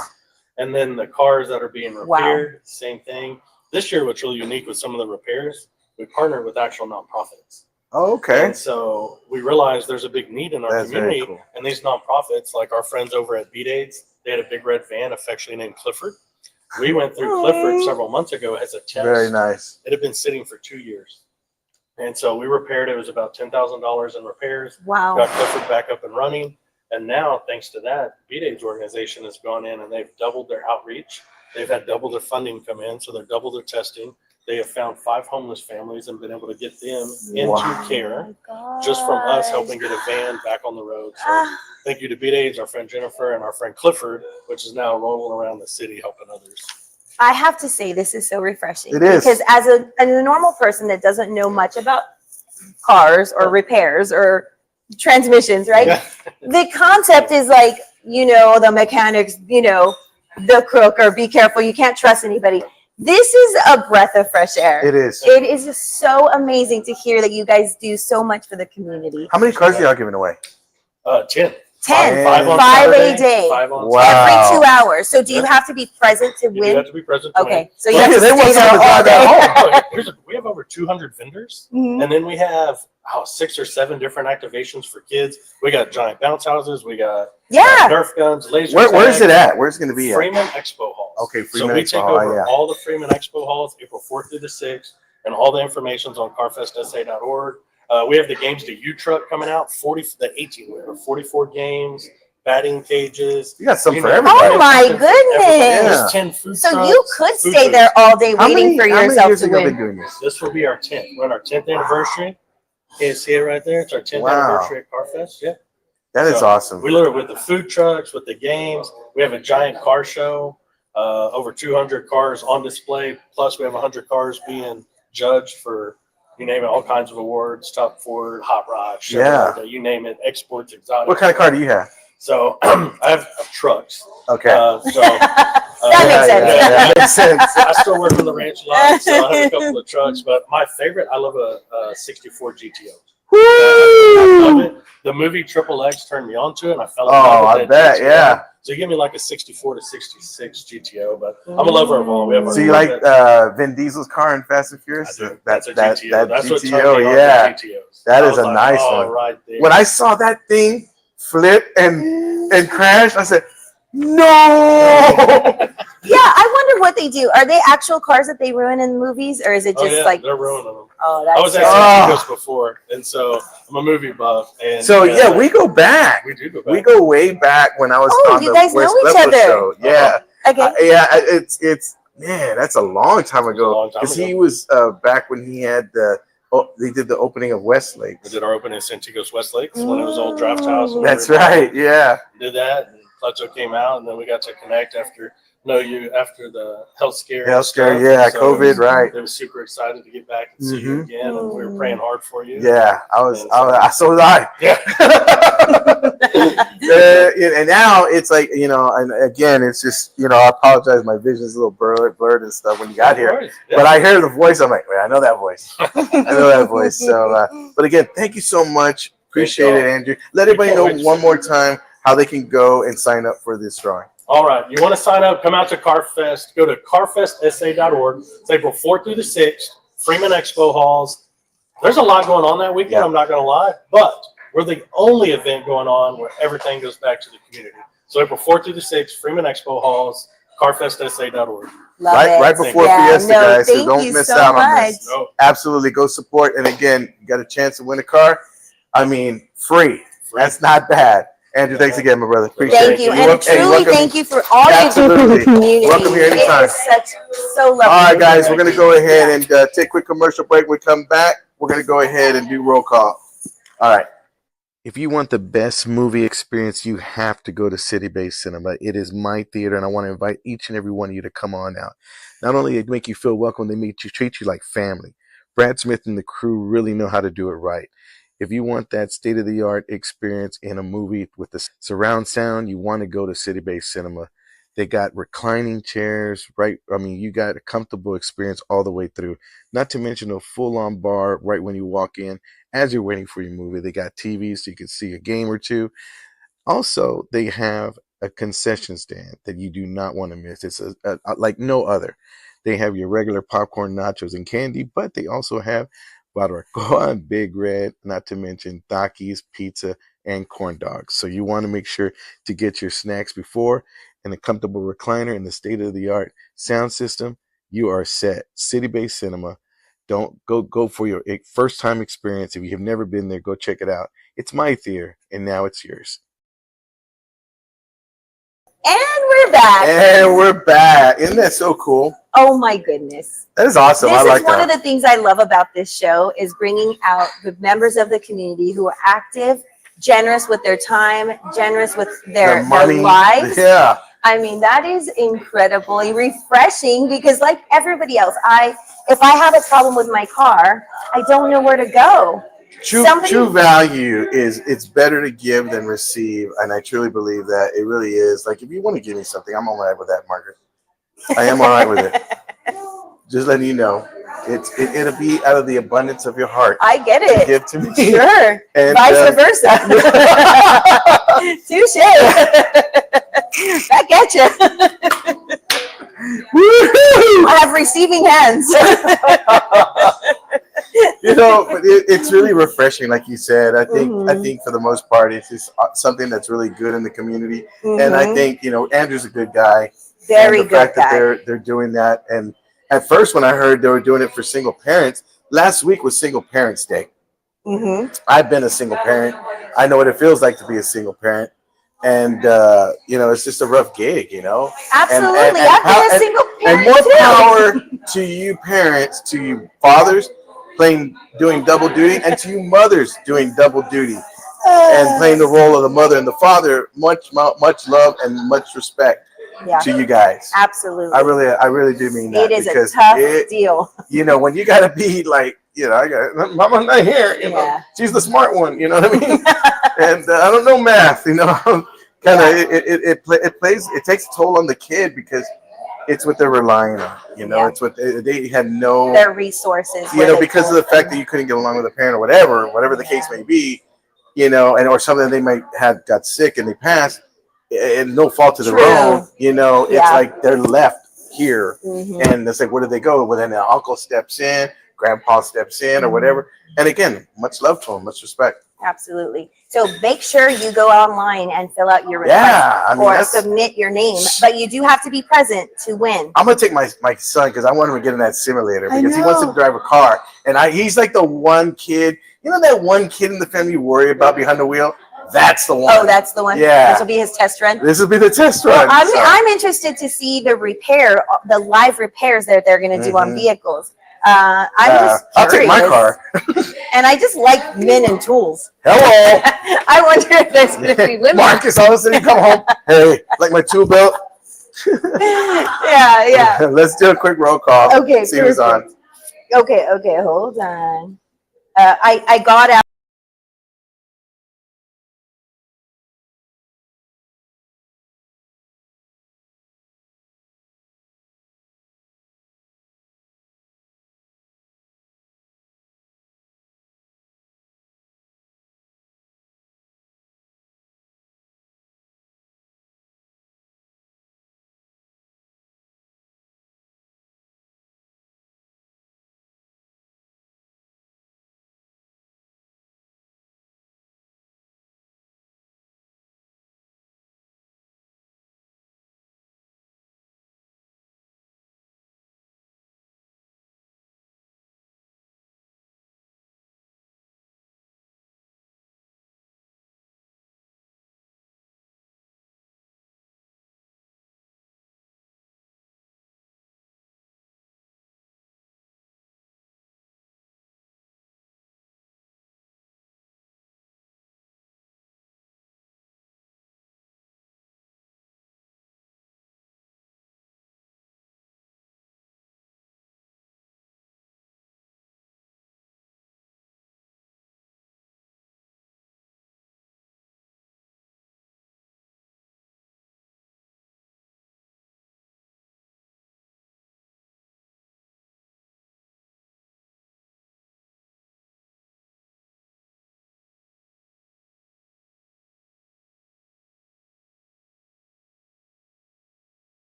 [SPEAKER 6] And then the cars that are being repaired, same thing. This year, what's really unique with some of the repairs, we partnered with actual nonprofits.
[SPEAKER 1] Oh, okay.
[SPEAKER 6] And so we realized there's a big need in our
[SPEAKER 1] That's very
[SPEAKER 6] community.
[SPEAKER 1] cool.
[SPEAKER 6] And these nonprofits, like our friends over at Beat Aids, they had a big red van affectionately named Clifford. We went through Clifford several months ago as a test.
[SPEAKER 1] Very nice.
[SPEAKER 6] It had been sitting for 2 years. And so we repaired it. It was about $10,000 in repairs.
[SPEAKER 2] Wow.
[SPEAKER 6] Got Clifford back up and running. And now, thanks to that, Beat Aids organization has gone in and they've doubled their outreach. They've had double their funding come in, so they're double their testing. They have found 5 homeless families and been able to get them into care just from us helping get a van back on the road. So thank you to Beat Aids, our friend Jennifer, and our friend Clifford, which is now rolling around the city helping others.
[SPEAKER 2] I have to say this is so refreshing.
[SPEAKER 1] It is.
[SPEAKER 2] Because as a normal person that doesn't know much about cars or repairs or transmissions, right?
[SPEAKER 6] Yeah.
[SPEAKER 2] The concept is like, the mechanics, the crook, or be careful, you can't trust anybody. This is a breath of fresh air.
[SPEAKER 1] It is.
[SPEAKER 2] It is just so amazing to hear that you guys do so much for the community.
[SPEAKER 1] How many cars are y'all giving away?
[SPEAKER 6] 10.
[SPEAKER 2] 10.
[SPEAKER 6] Five on
[SPEAKER 2] Five
[SPEAKER 6] Saturday,
[SPEAKER 2] a day.
[SPEAKER 6] 5 on
[SPEAKER 1] Wow.
[SPEAKER 2] Every 2 hours. So do you have to be present to
[SPEAKER 6] You do
[SPEAKER 2] win?
[SPEAKER 6] have to be present to
[SPEAKER 2] Okay.
[SPEAKER 6] win.
[SPEAKER 2] So you
[SPEAKER 6] But
[SPEAKER 2] have to
[SPEAKER 1] they want
[SPEAKER 2] stay there
[SPEAKER 1] someone to
[SPEAKER 2] all
[SPEAKER 1] drive that
[SPEAKER 2] day.
[SPEAKER 1] home.
[SPEAKER 6] we have over 200 vendors,
[SPEAKER 2] Mhm.
[SPEAKER 6] and then we have 6 or 7 different activations for kids. We got giant bounce houses, we got
[SPEAKER 2] Yeah.
[SPEAKER 6] Nerf guns, laser
[SPEAKER 1] Where's
[SPEAKER 6] tags.
[SPEAKER 1] it at? Where's it going to be at?
[SPEAKER 6] Freeman Expo Halls.
[SPEAKER 1] Okay,
[SPEAKER 6] So
[SPEAKER 1] Freeman
[SPEAKER 6] we
[SPEAKER 1] Expo
[SPEAKER 6] take
[SPEAKER 1] Hall,
[SPEAKER 6] over
[SPEAKER 1] yeah.
[SPEAKER 6] all the Freeman Expo Halls, April 4th through the 6th, and all the information's on carfestsa.org. We have the Games to You truck coming out, the 18-wheeler, 44 games, batting cages.
[SPEAKER 1] You got some for
[SPEAKER 6] know,
[SPEAKER 1] everybody.
[SPEAKER 2] Oh my
[SPEAKER 6] something for everybody.
[SPEAKER 2] goodness.
[SPEAKER 6] There's 10 food
[SPEAKER 2] So
[SPEAKER 6] trucks,
[SPEAKER 2] you could
[SPEAKER 6] food
[SPEAKER 2] stay there
[SPEAKER 6] booths.
[SPEAKER 2] all day waiting for
[SPEAKER 1] how many
[SPEAKER 2] yourself
[SPEAKER 1] years
[SPEAKER 2] to
[SPEAKER 1] have y'all been
[SPEAKER 2] win.
[SPEAKER 1] doing this?
[SPEAKER 6] This will be our 10th. We're on our 10th anniversary. Can you see it right there? It's our 10th
[SPEAKER 1] Wow.
[SPEAKER 6] anniversary at CarFest. Yeah.
[SPEAKER 1] That is
[SPEAKER 6] So,
[SPEAKER 1] awesome.
[SPEAKER 6] We literally with the food trucks, with the games. We have a giant car show. Over 200 cars on display. Plus, we have 100 cars being judged for, you name it, all kinds of awards. Top Ford, Hot Rod, Chevrolet,
[SPEAKER 1] Yeah.
[SPEAKER 6] you name it. Exports, exotic.
[SPEAKER 1] What kind of car do you have?
[SPEAKER 6] So I have trucks.
[SPEAKER 1] Okay.
[SPEAKER 6] That
[SPEAKER 2] makes sense.
[SPEAKER 1] That makes sense.
[SPEAKER 6] I still work on the ranch a lot, so I have a couple of trucks. But my favorite, I love a 64 GTO. I love it. The movie Triple X turned me onto it, and I fell in love with
[SPEAKER 1] I
[SPEAKER 6] it.
[SPEAKER 1] bet, yeah.
[SPEAKER 6] So you give me like a 64 to 66 GTO, but I'm a lover of all. We have our
[SPEAKER 1] So you like
[SPEAKER 6] Corvette.
[SPEAKER 1] Vin Diesel's car in Fast and Furious?
[SPEAKER 6] I do.
[SPEAKER 1] That
[SPEAKER 6] That's a GTO. That's what turned
[SPEAKER 1] GTO,
[SPEAKER 6] me on
[SPEAKER 1] yeah.
[SPEAKER 6] to GTOs.
[SPEAKER 1] That
[SPEAKER 6] I
[SPEAKER 1] is
[SPEAKER 6] was
[SPEAKER 1] a
[SPEAKER 6] like,
[SPEAKER 1] nice
[SPEAKER 6] oh,
[SPEAKER 1] one.
[SPEAKER 6] right there.
[SPEAKER 1] When I saw that thing flip and crash, I said, no.
[SPEAKER 2] Yeah, I wonder what they do. Are they actual cars that they ruin in movies, or is it just like?
[SPEAKER 6] they're ruining them.
[SPEAKER 2] Oh,
[SPEAKER 6] I was
[SPEAKER 2] that's
[SPEAKER 6] at
[SPEAKER 1] Oh.
[SPEAKER 6] Santigos before, and so I'm a movie buff. And
[SPEAKER 1] So yeah, we go back.
[SPEAKER 6] we do go back.
[SPEAKER 1] We go way back when I was
[SPEAKER 2] Oh,
[SPEAKER 1] on
[SPEAKER 2] you
[SPEAKER 1] the
[SPEAKER 2] guys know
[SPEAKER 1] West
[SPEAKER 2] each
[SPEAKER 1] Level
[SPEAKER 2] other.
[SPEAKER 1] show. Yeah,
[SPEAKER 2] okay.
[SPEAKER 1] yeah. It's man, that's a long time
[SPEAKER 6] It was a
[SPEAKER 1] ago.
[SPEAKER 6] long time
[SPEAKER 1] Because he
[SPEAKER 6] ago.
[SPEAKER 1] was back when he had they did the opening of Westlake.
[SPEAKER 6] We did our opening in Santigos Westlake when it was old draft house. and we
[SPEAKER 1] That's
[SPEAKER 6] were-
[SPEAKER 1] right. Yeah.
[SPEAKER 6] Did that, and Cleto came out, and then we got to connect after the health scare.
[SPEAKER 1] Health
[SPEAKER 6] and
[SPEAKER 1] scare.
[SPEAKER 6] stuff.
[SPEAKER 1] Yeah.
[SPEAKER 6] So
[SPEAKER 1] COVID. Right.
[SPEAKER 6] They were super excited to get back and see you again, and we were praying hard for you.
[SPEAKER 1] Yeah. I was.
[SPEAKER 6] And
[SPEAKER 1] So was I.
[SPEAKER 6] Yeah.
[SPEAKER 1] And now it's like, and again, it's just, I apologize. My vision's a little blurred and stuff when you got here.
[SPEAKER 6] Yeah.
[SPEAKER 1] But I hear the voice. I'm like, wait, I know that voice. I know that voice. So, but again, thank you so much. Appreciate it, Andrew. Let everybody know one more time how they can go and sign up for this drawing.
[SPEAKER 6] All right. You want to sign up, come out to CarFest. Go to carfestsa.org. It's April 4th through the 6th. Freeman Expo Halls. There's a lot going on that weekend,
[SPEAKER 1] Yeah.
[SPEAKER 6] I'm not going to lie. But we're the only event going on where everything goes back to the community. So April 4th through the 6th, Freeman Expo Halls, carfestsa.org.
[SPEAKER 2] Love it.
[SPEAKER 1] Right before
[SPEAKER 2] Yeah,
[SPEAKER 1] Fiesta,
[SPEAKER 2] no,
[SPEAKER 1] guys. So
[SPEAKER 2] thank
[SPEAKER 1] don't
[SPEAKER 2] you
[SPEAKER 1] miss
[SPEAKER 2] so
[SPEAKER 1] out on
[SPEAKER 2] much.
[SPEAKER 1] this.
[SPEAKER 6] No,
[SPEAKER 1] Absolutely, go support. And again, you got a chance to win a car. I mean, free. That's not bad. Andrew, thanks again, my brother. Appreciate
[SPEAKER 2] Thank
[SPEAKER 1] it.
[SPEAKER 2] you,
[SPEAKER 1] You're
[SPEAKER 2] and truly
[SPEAKER 1] welcome.
[SPEAKER 2] thank you for all you do for
[SPEAKER 1] Absolutely.
[SPEAKER 2] the community.
[SPEAKER 1] Welcome here anytime.
[SPEAKER 2] It is so lovely.
[SPEAKER 1] All right, guys, we're going to go ahead and take a quick commercial break. When we come back, we're going to go ahead and do roll call. All right. If you want the best movie experience, you have to go to City Base Cinema. It is my theater, and I want to invite each and every one of you to come on out. Not only they make you feel welcome, they treat you like family. Brad Smith and the crew really know how to do it right. If you want that state-of-the-art experience in a movie with the surround sound, you want to go to City Base Cinema. They got reclining chairs, right? I mean, you got a comfortable experience all the way through. Not to mention a full-on bar right when you walk in as you're waiting for your movie. They got TVs so you can see a game or two. Also, they have a concession stand that you do not want to miss. It's like no other. They have your regular popcorn, nachos, and candy, but they also have barbacoa and Big Red, not to mention Takis, pizza, and corn dogs. So you want to make sure to get your snacks before, and a comfortable recliner and the state-of-the-art sound system. You are set. City Base Cinema. Don't go for your first time experience. If you have never been there, go check it out. It's my theater, and now it's yours.
[SPEAKER 2] And we're back.
[SPEAKER 1] And we're back. Isn't that so cool?
[SPEAKER 2] Oh my goodness.
[SPEAKER 1] That is awesome.
[SPEAKER 2] This
[SPEAKER 1] I like
[SPEAKER 2] is one
[SPEAKER 1] that.
[SPEAKER 2] of the things I love about this show is bringing out the members of the community who are active, generous with their time, generous with their lives.
[SPEAKER 1] Yeah.
[SPEAKER 2] I mean, that is incredibly refreshing because like everybody else, if I have a problem with my car, I don't know where to go.
[SPEAKER 1] True value is it's better to give than receive, and I truly believe that it really is. Like if you want to give me something, I'm all right with that, Margaret. I am all right with it. Just letting you know, it'll be out of the abundance of your heart
[SPEAKER 2] I get
[SPEAKER 1] to
[SPEAKER 2] it.
[SPEAKER 1] give to me.
[SPEAKER 2] Sure.
[SPEAKER 1] And,
[SPEAKER 2] Vice versa. Touche. Back at you. I have receiving hands.
[SPEAKER 1] But it's really refreshing, like you said. I think for the most part, it's just something that's really good in the community. And I think Andrew's a good guy.
[SPEAKER 2] Very
[SPEAKER 1] And the
[SPEAKER 2] good
[SPEAKER 1] fact that
[SPEAKER 2] guy.
[SPEAKER 1] they're doing that, and at first when I heard they were doing it for single parents, last week was Single Parents Day. I've been a single parent. I know what it feels like to be a single parent, and it's just a rough gig.
[SPEAKER 2] Absolutely.
[SPEAKER 1] And
[SPEAKER 2] I've been a single
[SPEAKER 1] and
[SPEAKER 2] parent
[SPEAKER 1] more
[SPEAKER 2] too.
[SPEAKER 1] power to you parents, to you fathers doing double duty, and to you mothers doing double duty and playing the role of the mother and the father. Much love and much respect to you guys.
[SPEAKER 2] Absolutely.
[SPEAKER 1] I really do mean that.
[SPEAKER 2] It is
[SPEAKER 1] because
[SPEAKER 2] a tough deal.
[SPEAKER 1] When you got to be like, I got Mama's not here. She's the smart one. You know what I mean? And I don't know math. Kind of it takes a toll on the kid because it's what they're relying on. It's what they had no
[SPEAKER 2] their resources.
[SPEAKER 1] Because of the fact that you couldn't get along with a parent or whatever the case may be, or something they might have got sick and they passed, and no fault of their own. It's like they're left here, and it's like, where do they go? Well, then the uncle steps in, grandpa steps in, or whatever. And again, much love to them, much respect.
[SPEAKER 2] Absolutely. So make sure you go online and fill out your request or submit your name, but you do have to be present to win.
[SPEAKER 1] I'm gonna take my son because I want him to get in that simulator because he wants to drive a car, and he's like the one kid. That one kid in the family you worry about behind the wheel. That's the one.
[SPEAKER 2] Oh, that's the one.
[SPEAKER 1] Yeah.
[SPEAKER 2] This will be his test run.
[SPEAKER 1] This will be the test run.
[SPEAKER 2] Well, I'm interested to see the live repairs that they're going to do on vehicles. I'm just curious.
[SPEAKER 1] I'll take my car.
[SPEAKER 2] And I just like men and tools.
[SPEAKER 1] Hello.
[SPEAKER 2] I wonder if there's going to be women.
[SPEAKER 1] Marcus, all of a sudden you come home. Hey, like my tool belt?
[SPEAKER 2] Yeah.
[SPEAKER 1] Let's do a quick roll call.
[SPEAKER 2] Okay.
[SPEAKER 1] See who's on.
[SPEAKER 2] Okay. Hold on. I got out.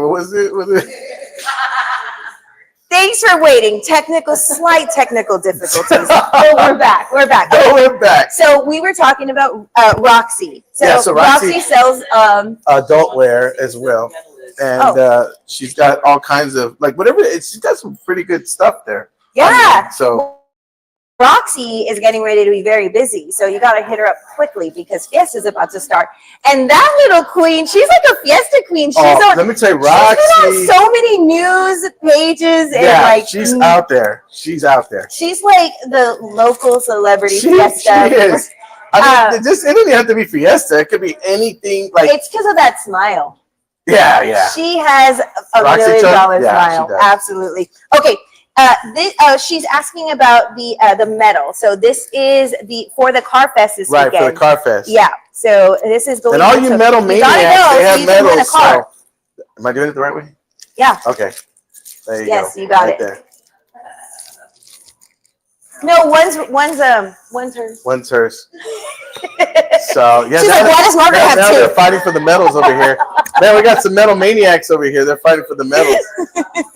[SPEAKER 1] What was it?
[SPEAKER 2] Thanks for waiting. Slight technical difficulties. Oh, we're back. We're back.
[SPEAKER 1] Oh, we're back.
[SPEAKER 2] So we were talking about Roxy.
[SPEAKER 1] So
[SPEAKER 2] Roxy sells
[SPEAKER 1] adult wear as well, and she's got all kinds of whatever. She's got some pretty good stuff there.
[SPEAKER 2] Yeah.
[SPEAKER 1] So
[SPEAKER 2] Roxy is getting ready to be very busy, so you got to hit her up quickly because Fiesta is about to start. And that little queen, she's like a Fiesta queen.
[SPEAKER 1] Let me tell you, Roxy.
[SPEAKER 2] She's been on so many news pages and
[SPEAKER 1] she's out there. She's out there.
[SPEAKER 2] She's like the local celebrity Fiesta.
[SPEAKER 1] She is. I mean, it doesn't have to be Fiesta. It could be anything.
[SPEAKER 2] It's because of that smile.
[SPEAKER 1] Yeah.
[SPEAKER 2] She has a $1 million smile. Absolutely. Okay. She's asking about the medal. So this is for the Car Fest this weekend.
[SPEAKER 1] Right, for the Car Fest.
[SPEAKER 2] Yeah. So this is going.
[SPEAKER 1] And all you metal maniacs, they have medals. So, am I doing it the right way?
[SPEAKER 2] Yeah.
[SPEAKER 1] Okay. There you go.
[SPEAKER 2] Yes, you got it.
[SPEAKER 1] There.
[SPEAKER 2] No, one's hers.
[SPEAKER 1] One's hers. So yeah,
[SPEAKER 2] she's like, why does Margaret have
[SPEAKER 1] now
[SPEAKER 2] two?
[SPEAKER 1] They're fighting for the medals over here. Man, we got some metal maniacs over here. They're fighting for the medals.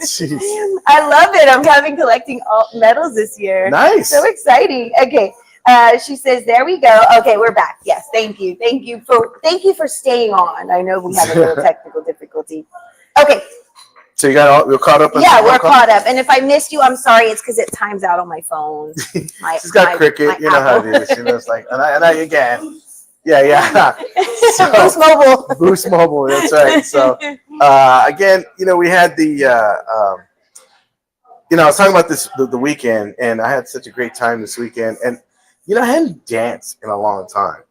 [SPEAKER 1] Jeez.
[SPEAKER 2] I love it. I'm having collecting all medals this year.
[SPEAKER 1] Nice.
[SPEAKER 2] So exciting. Okay. She says, there we go. Okay, we're back. Yes, thank you. Thank you for staying on. I know we had a little technical difficulty. Okay.
[SPEAKER 1] So we're caught up.
[SPEAKER 2] Yeah, we're caught up. And if I missed you, I'm sorry. It's because it times out on my phone.
[SPEAKER 1] She's got Cricket. You know how it is. You know, it's like, and I again. Yeah. So,
[SPEAKER 2] Boost Mobile.
[SPEAKER 1] Boost Mobile. That's right. So again, we had the. I was talking about this the weekend, and I had such a great time this weekend, and I hadn't danced in a long time.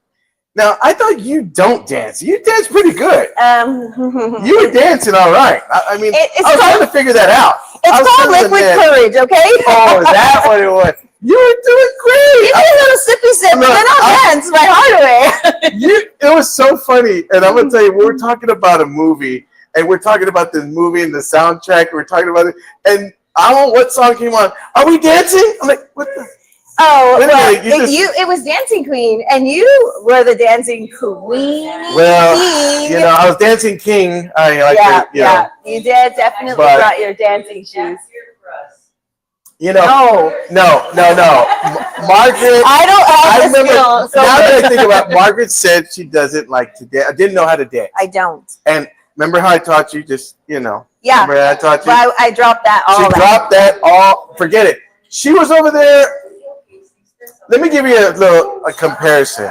[SPEAKER 1] Now, I thought you don't dance. You dance pretty good. You were dancing all right. I mean, I was trying to figure that out.
[SPEAKER 2] It's called liquid courage, okay?
[SPEAKER 1] Oh, is that what it was? You were doing great.
[SPEAKER 2] You did a little sippy sip, and then I'll dance my heart away.
[SPEAKER 1] It was so funny. And I'm going to tell you, we were talking about a movie, and we're talking about this movie and the soundtrack. We're talking about it. And I don't know what song came on. Are we dancing? I'm like, what the?
[SPEAKER 2] Oh, well, it was Dancing Queen, and you were the Dancing Queen.
[SPEAKER 1] Well, I was Dancing King.
[SPEAKER 2] You did definitely brought your dancing shoes.
[SPEAKER 1] No. Margaret.
[SPEAKER 2] I remember. Now
[SPEAKER 1] that I think about it, Margaret said she doesn't like to dance. I didn't know how to dance.
[SPEAKER 2] I don't.
[SPEAKER 1] And remember how I taught you? Yeah. Remember how I taught you?
[SPEAKER 2] Well, I dropped that all.
[SPEAKER 1] She dropped that all. Forget it. She was over there. Let me give you a comparison.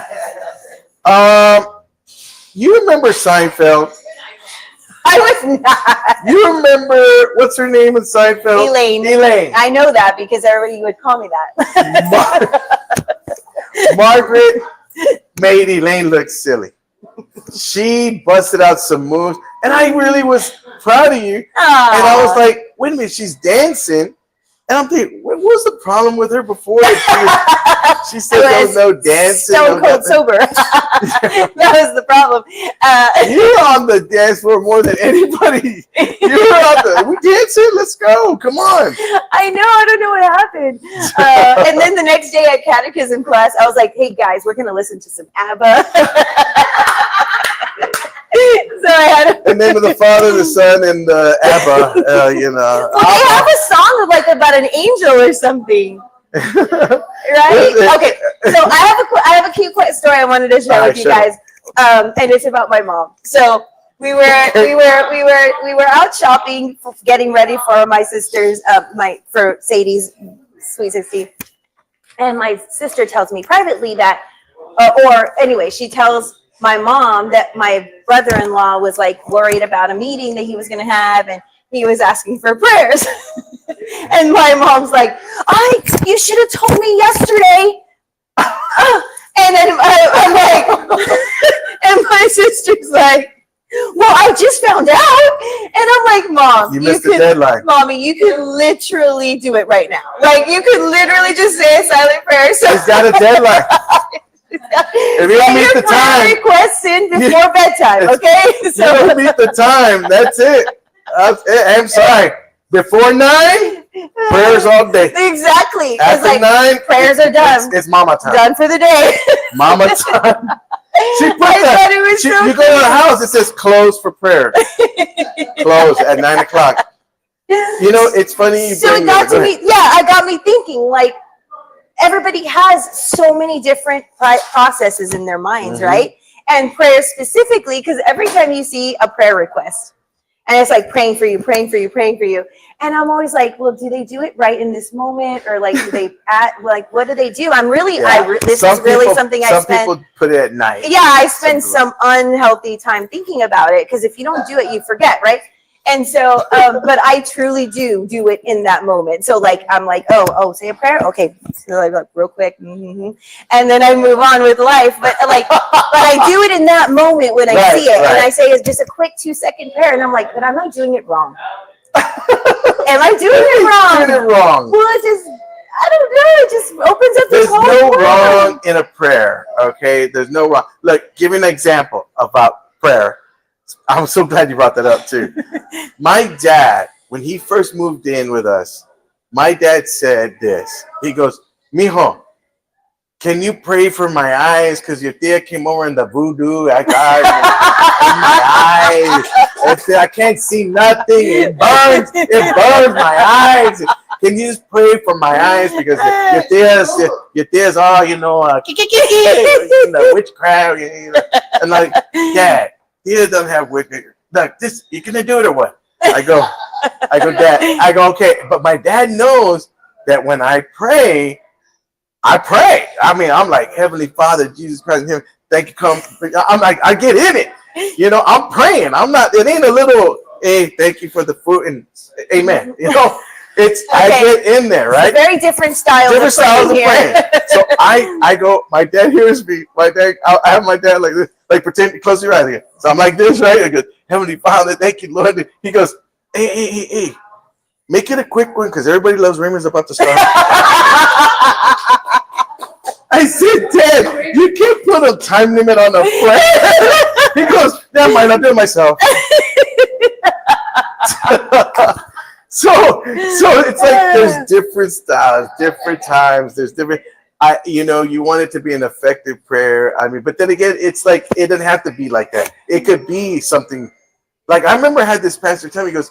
[SPEAKER 1] You remember Seinfeld?
[SPEAKER 2] I was not.
[SPEAKER 1] You remember, what's her name in Seinfeld?
[SPEAKER 2] Elaine. I know that because everybody would call me that.
[SPEAKER 1] Margaret made Elaine look silly. She busted out some moves, and I really was proud of you.
[SPEAKER 2] Aww.
[SPEAKER 1] And I was like, wait a minute, she's dancing. And I'm thinking, what was the problem with her before? She said there was no dancing.
[SPEAKER 2] Stone cold sober. That was the problem.
[SPEAKER 1] You were on the dance floor more than anybody. You were we dancing? Let's go. Come on.
[SPEAKER 2] I know. I don't know what happened. And then the next day at catechism class, I was like, hey, guys, we're going to listen to some ABBA. So I had
[SPEAKER 1] the name of the Father, the Son, and the ABBA.
[SPEAKER 2] Well, they have a song about an angel or something, right? Okay, so I have a cute story I wanted to share with you guys, and it's about my mom. So we were out shopping, getting ready for my sister's for Sadie's Sweet 16, and my sister tells me privately that, she tells my mom that my brother-in-law was worried about a meeting that he was going to have, and he was asking for prayers. And my mom's like, you should have told me yesterday. And then I'm like, and my sister's like, well, I just found out. And I'm like, Mom,
[SPEAKER 1] you missed the deadline.
[SPEAKER 2] Mommy, you could literally do it right now. You could literally just say a silent prayer. So
[SPEAKER 1] she's got a deadline. If you don't meet the time,
[SPEAKER 2] requests in before bedtime, okay?
[SPEAKER 1] So you don't meet the time. That's it. I'm sorry. Before 9, prayers all day.
[SPEAKER 2] Exactly.
[SPEAKER 1] After 9,
[SPEAKER 2] prayers are done.
[SPEAKER 1] It's mama time.
[SPEAKER 2] Done for the day.
[SPEAKER 1] Mama time. She put
[SPEAKER 2] I
[SPEAKER 1] that.
[SPEAKER 2] thought it was so
[SPEAKER 1] You go to the house, it says closed for prayer. Closed at 9 o'clock. You know, it's funny.
[SPEAKER 2] So it got to me, it got me thinking, like, everybody has so many different processes in their minds, right? And prayer specifically, because every time you see a prayer request, and it's like praying for you, praying for you, praying for you. And I'm always like, well, do they do it right in this moment? Or like, do they what do they do? I'm really, this is really something I spend.
[SPEAKER 1] Some people put it at night.
[SPEAKER 2] Yeah, I spend some unhealthy time thinking about it, because if you don't do it, you forget, right? And so, but I truly do it in that moment. So like, I'm like, oh, say a prayer. Okay. So I go real quick. And then I move on with life. But like, but I do it in that moment when I see it. And I say it's just a quick 2-second prayer. And I'm like, but am I doing it wrong? Am I doing it wrong?
[SPEAKER 1] Doing it wrong.
[SPEAKER 2] Well, it's just, I don't know. It just opens up this whole
[SPEAKER 1] There's no
[SPEAKER 2] world.
[SPEAKER 1] wrong in a prayer. Okay. There's no wrong. Look, give me an example about prayer. I'm so glad you brought that up too. My dad, when he first moved in with us, my dad said this. He goes, "Mijo, can you pray for my eyes? Because your tia came over in the voodoo. I got my eyes. I can't see nothing. It burns my eyes. Can you just pray for my eyes? Because your tia's all, witchcraft. And like, Dad, Tia doesn't have witchcraft. Like, this, you gonna do it or what?" I go, Dad. I go, okay. But my dad knows that when I pray. I mean, I'm like, Heavenly Father, Jesus Christ, Him, thank you, come. I'm like, I get in it. I'm praying. I'm not, it ain't a little, hey, thank you for the food and amen. It's, okay. I get in there, right?
[SPEAKER 2] It's a very different styles of praying.
[SPEAKER 1] So I go, my dad hears me. I have my dad like this, like pretend, close your eyes again. So I'm like this, right? I go, Heavenly Father, thank you, Lord. He goes, hey, make it a quick one because everybody loves Raymond's about to start. I said, Dad, you can't put a time limit on a prayer. He goes, never mind, I'll do it myself. So it's like there's different styles, different times, there's different. You want it to be an effective prayer. I mean, but then again, it's like it doesn't have to be like that. It could be something like I remember I had this pastor tell me, he goes,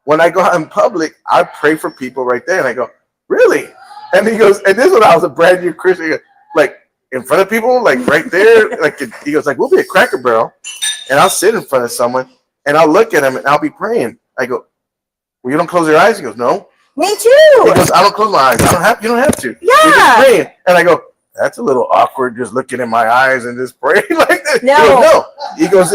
[SPEAKER 1] when I go out in public, I pray for people right there. And I go, really? And he goes, and this was when I was a brand new Christian. He goes, like in front of people, like right there. Like he goes, like, we'll be a Cracker Barrel. And I'll sit in front of someone and I'll look at him and I'll be praying. I go, well, you don't close your eyes? He goes, no.
[SPEAKER 2] Me too.
[SPEAKER 1] He goes, I don't close my eyes. You don't have to.
[SPEAKER 2] Yeah.
[SPEAKER 1] You're just praying. And I go, that's a little awkward just looking in my eyes and just praying like that.
[SPEAKER 2] No.
[SPEAKER 1] He goes, no. He goes,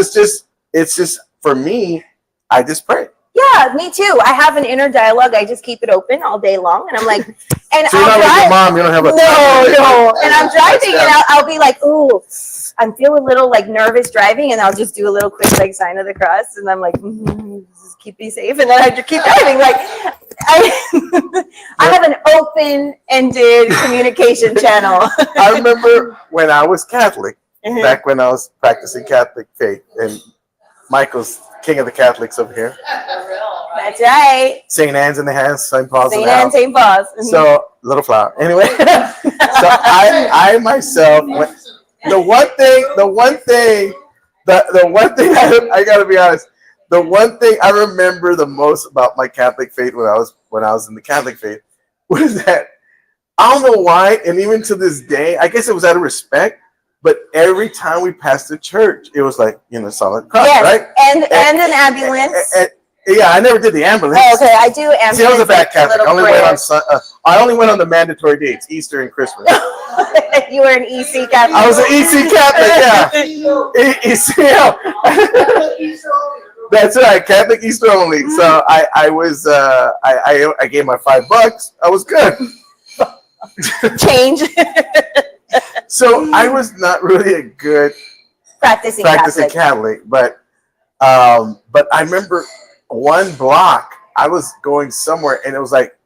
[SPEAKER 1] it's just for me, I just pray.
[SPEAKER 2] Yeah, me too. I have an inner dialogue. I just keep it open all day long. And I'm like, and
[SPEAKER 1] so you're not like your mom, you don't have a
[SPEAKER 2] No. And I'm driving and I'll be like, ooh, I'm feeling a little like nervous driving, and I'll just do a little quick like sign of the cross, and I'm like, just keep me safe, and then I just keep driving. Like I have an open-ended communication channel.
[SPEAKER 1] I remember when I was Catholic, back when I was practicing Catholic faith, and Michael's king of the Catholics over here.
[SPEAKER 2] That's right.
[SPEAKER 1] St. Anne's in the hands, St. Paul's in the
[SPEAKER 2] St. Anne,
[SPEAKER 1] house.
[SPEAKER 2] St. Paul's.
[SPEAKER 1] So, little flower. Anyway, so I myself, the one thing, I gotta be honest, the one thing I remember the most about my Catholic faith when I was in the Catholic faith was that I don't know why, and even to this day, I guess it was out of respect, but every time we passed the church, it was like, solid cross, right?
[SPEAKER 2] And an ambulance.
[SPEAKER 1] Yeah, I never did the ambulance.
[SPEAKER 2] Oh, okay, I do ambulance.
[SPEAKER 1] See, I was a bad Catholic. I only went on the mandatory dates, Easter and Christmas.
[SPEAKER 2] You were an EC Catholic.
[SPEAKER 1] I was an EC Catholic, yeah. That's right, Catholic Easter only. So I was I gave my $5. I was good.
[SPEAKER 2] Change.
[SPEAKER 1] So I was not really a good
[SPEAKER 2] practicing
[SPEAKER 1] Catholic, but I remember one block I was going somewhere and it was like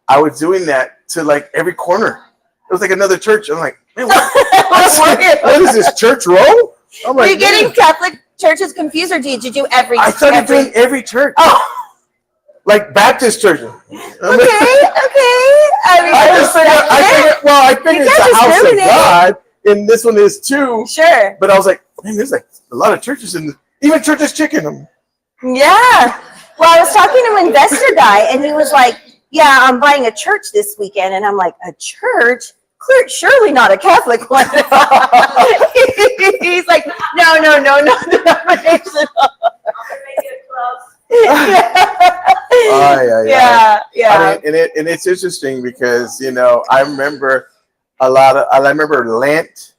[SPEAKER 1] I was doing that to like every corner. It was like another church. I'm like, man, what is this, church row? I'm like,
[SPEAKER 2] were you getting Catholic churches confused, or did you do every?
[SPEAKER 1] I started doing every church.
[SPEAKER 2] Oh.
[SPEAKER 1] Like Baptist church. Okay.
[SPEAKER 2] I mean,
[SPEAKER 1] I figured it's the house of God. and this one is too.
[SPEAKER 2] Sure.
[SPEAKER 1] But I was like, man, there's like a lot of churches in this. Even Church's Chicken.
[SPEAKER 2] Yeah. Well, I was talking to an investor guy, and he was like, yeah, I'm buying a church this weekend. And I'm like, a church? Surely not a Catholic one. He's like, no, denominational. Yeah.
[SPEAKER 1] I mean, and it's interesting because, you know, I remember I remember Lent.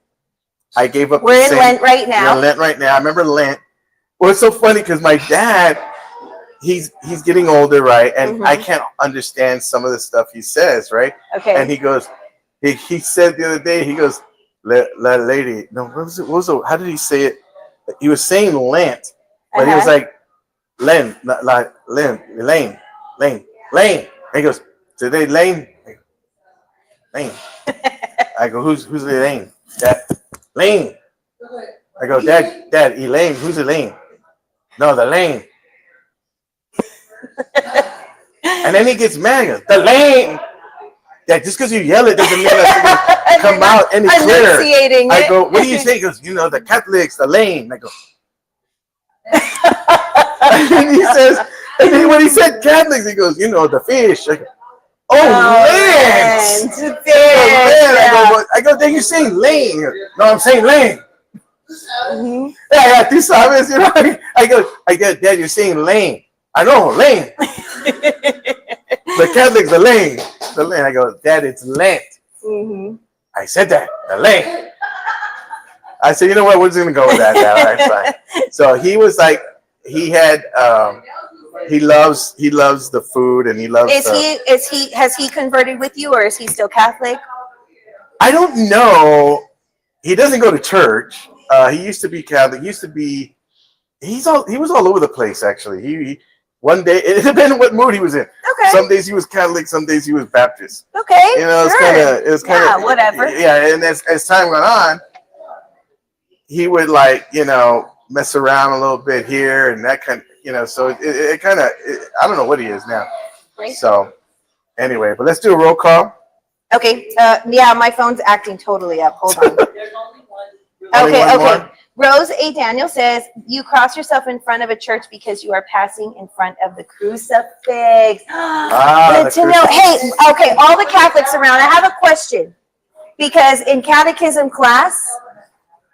[SPEAKER 1] I gave up.
[SPEAKER 2] We're in Lent right now.
[SPEAKER 1] We're in Lent right now. I remember Lent. Well, it's so funny because my dad, he's getting older, right? And I can't understand some of the stuff he says, right?
[SPEAKER 2] Okay.
[SPEAKER 1] And he goes, he said the other day, he goes, La lady, no, what was it? How did he say it? He was saying Lent, but he was like, Lane. And he goes, today Lane. Lane. I go, who's Elaine? Dad, Lane. I go, Dad, Elaine, who's Elaine? No, the Lane. And then he gets mad. He goes, the Lane. Yeah, just because you yell it doesn't mean that's going to come out any clearer. I go, what do you say? He goes, you know, the Catholics, the Lane. I go. And then he says, and then when he said Catholics, he goes, you know, the fish. I go, Lane. I go, then you're saying Lane. No, I'm saying Lane. Yeah, tú sabes, you know. I go, Dad, you're saying Lane. I know, Lane. The Catholics, the Lane. The Lane. I go, Dad, it's Lent. I said that, the Lane. I said, you know what, we're just going to go with that now. All right, fine. So he was like, he had, he loves the food and he loves.
[SPEAKER 2] Has he converted with you or is he still Catholic?
[SPEAKER 1] I don't know. He doesn't go to church. He used to be Catholic. He was all over the place actually. He one day, it depended on what mood he was in.
[SPEAKER 2] Okay.
[SPEAKER 1] Some days he was Catholic, some days he was Baptist.
[SPEAKER 2] Okay.
[SPEAKER 1] You know, it was kind of
[SPEAKER 2] whatever.
[SPEAKER 1] Yeah, and as time went on, he would like, you know, mess around a little bit here and that kind of, you know, so it kind of, I don't know what he is now.
[SPEAKER 2] Right.
[SPEAKER 1] So anyway, but let's do a roll call.
[SPEAKER 2] Okay. Yeah, my phone's acting totally up. Hold on.
[SPEAKER 5] There's only one.
[SPEAKER 1] Only one more?
[SPEAKER 2] Rose A. Daniel says, you cross yourself in front of a church because you are passing in front of the crucifix. Good to know. Hey, okay, all the Catholics around, I have a question. Because in catechism class,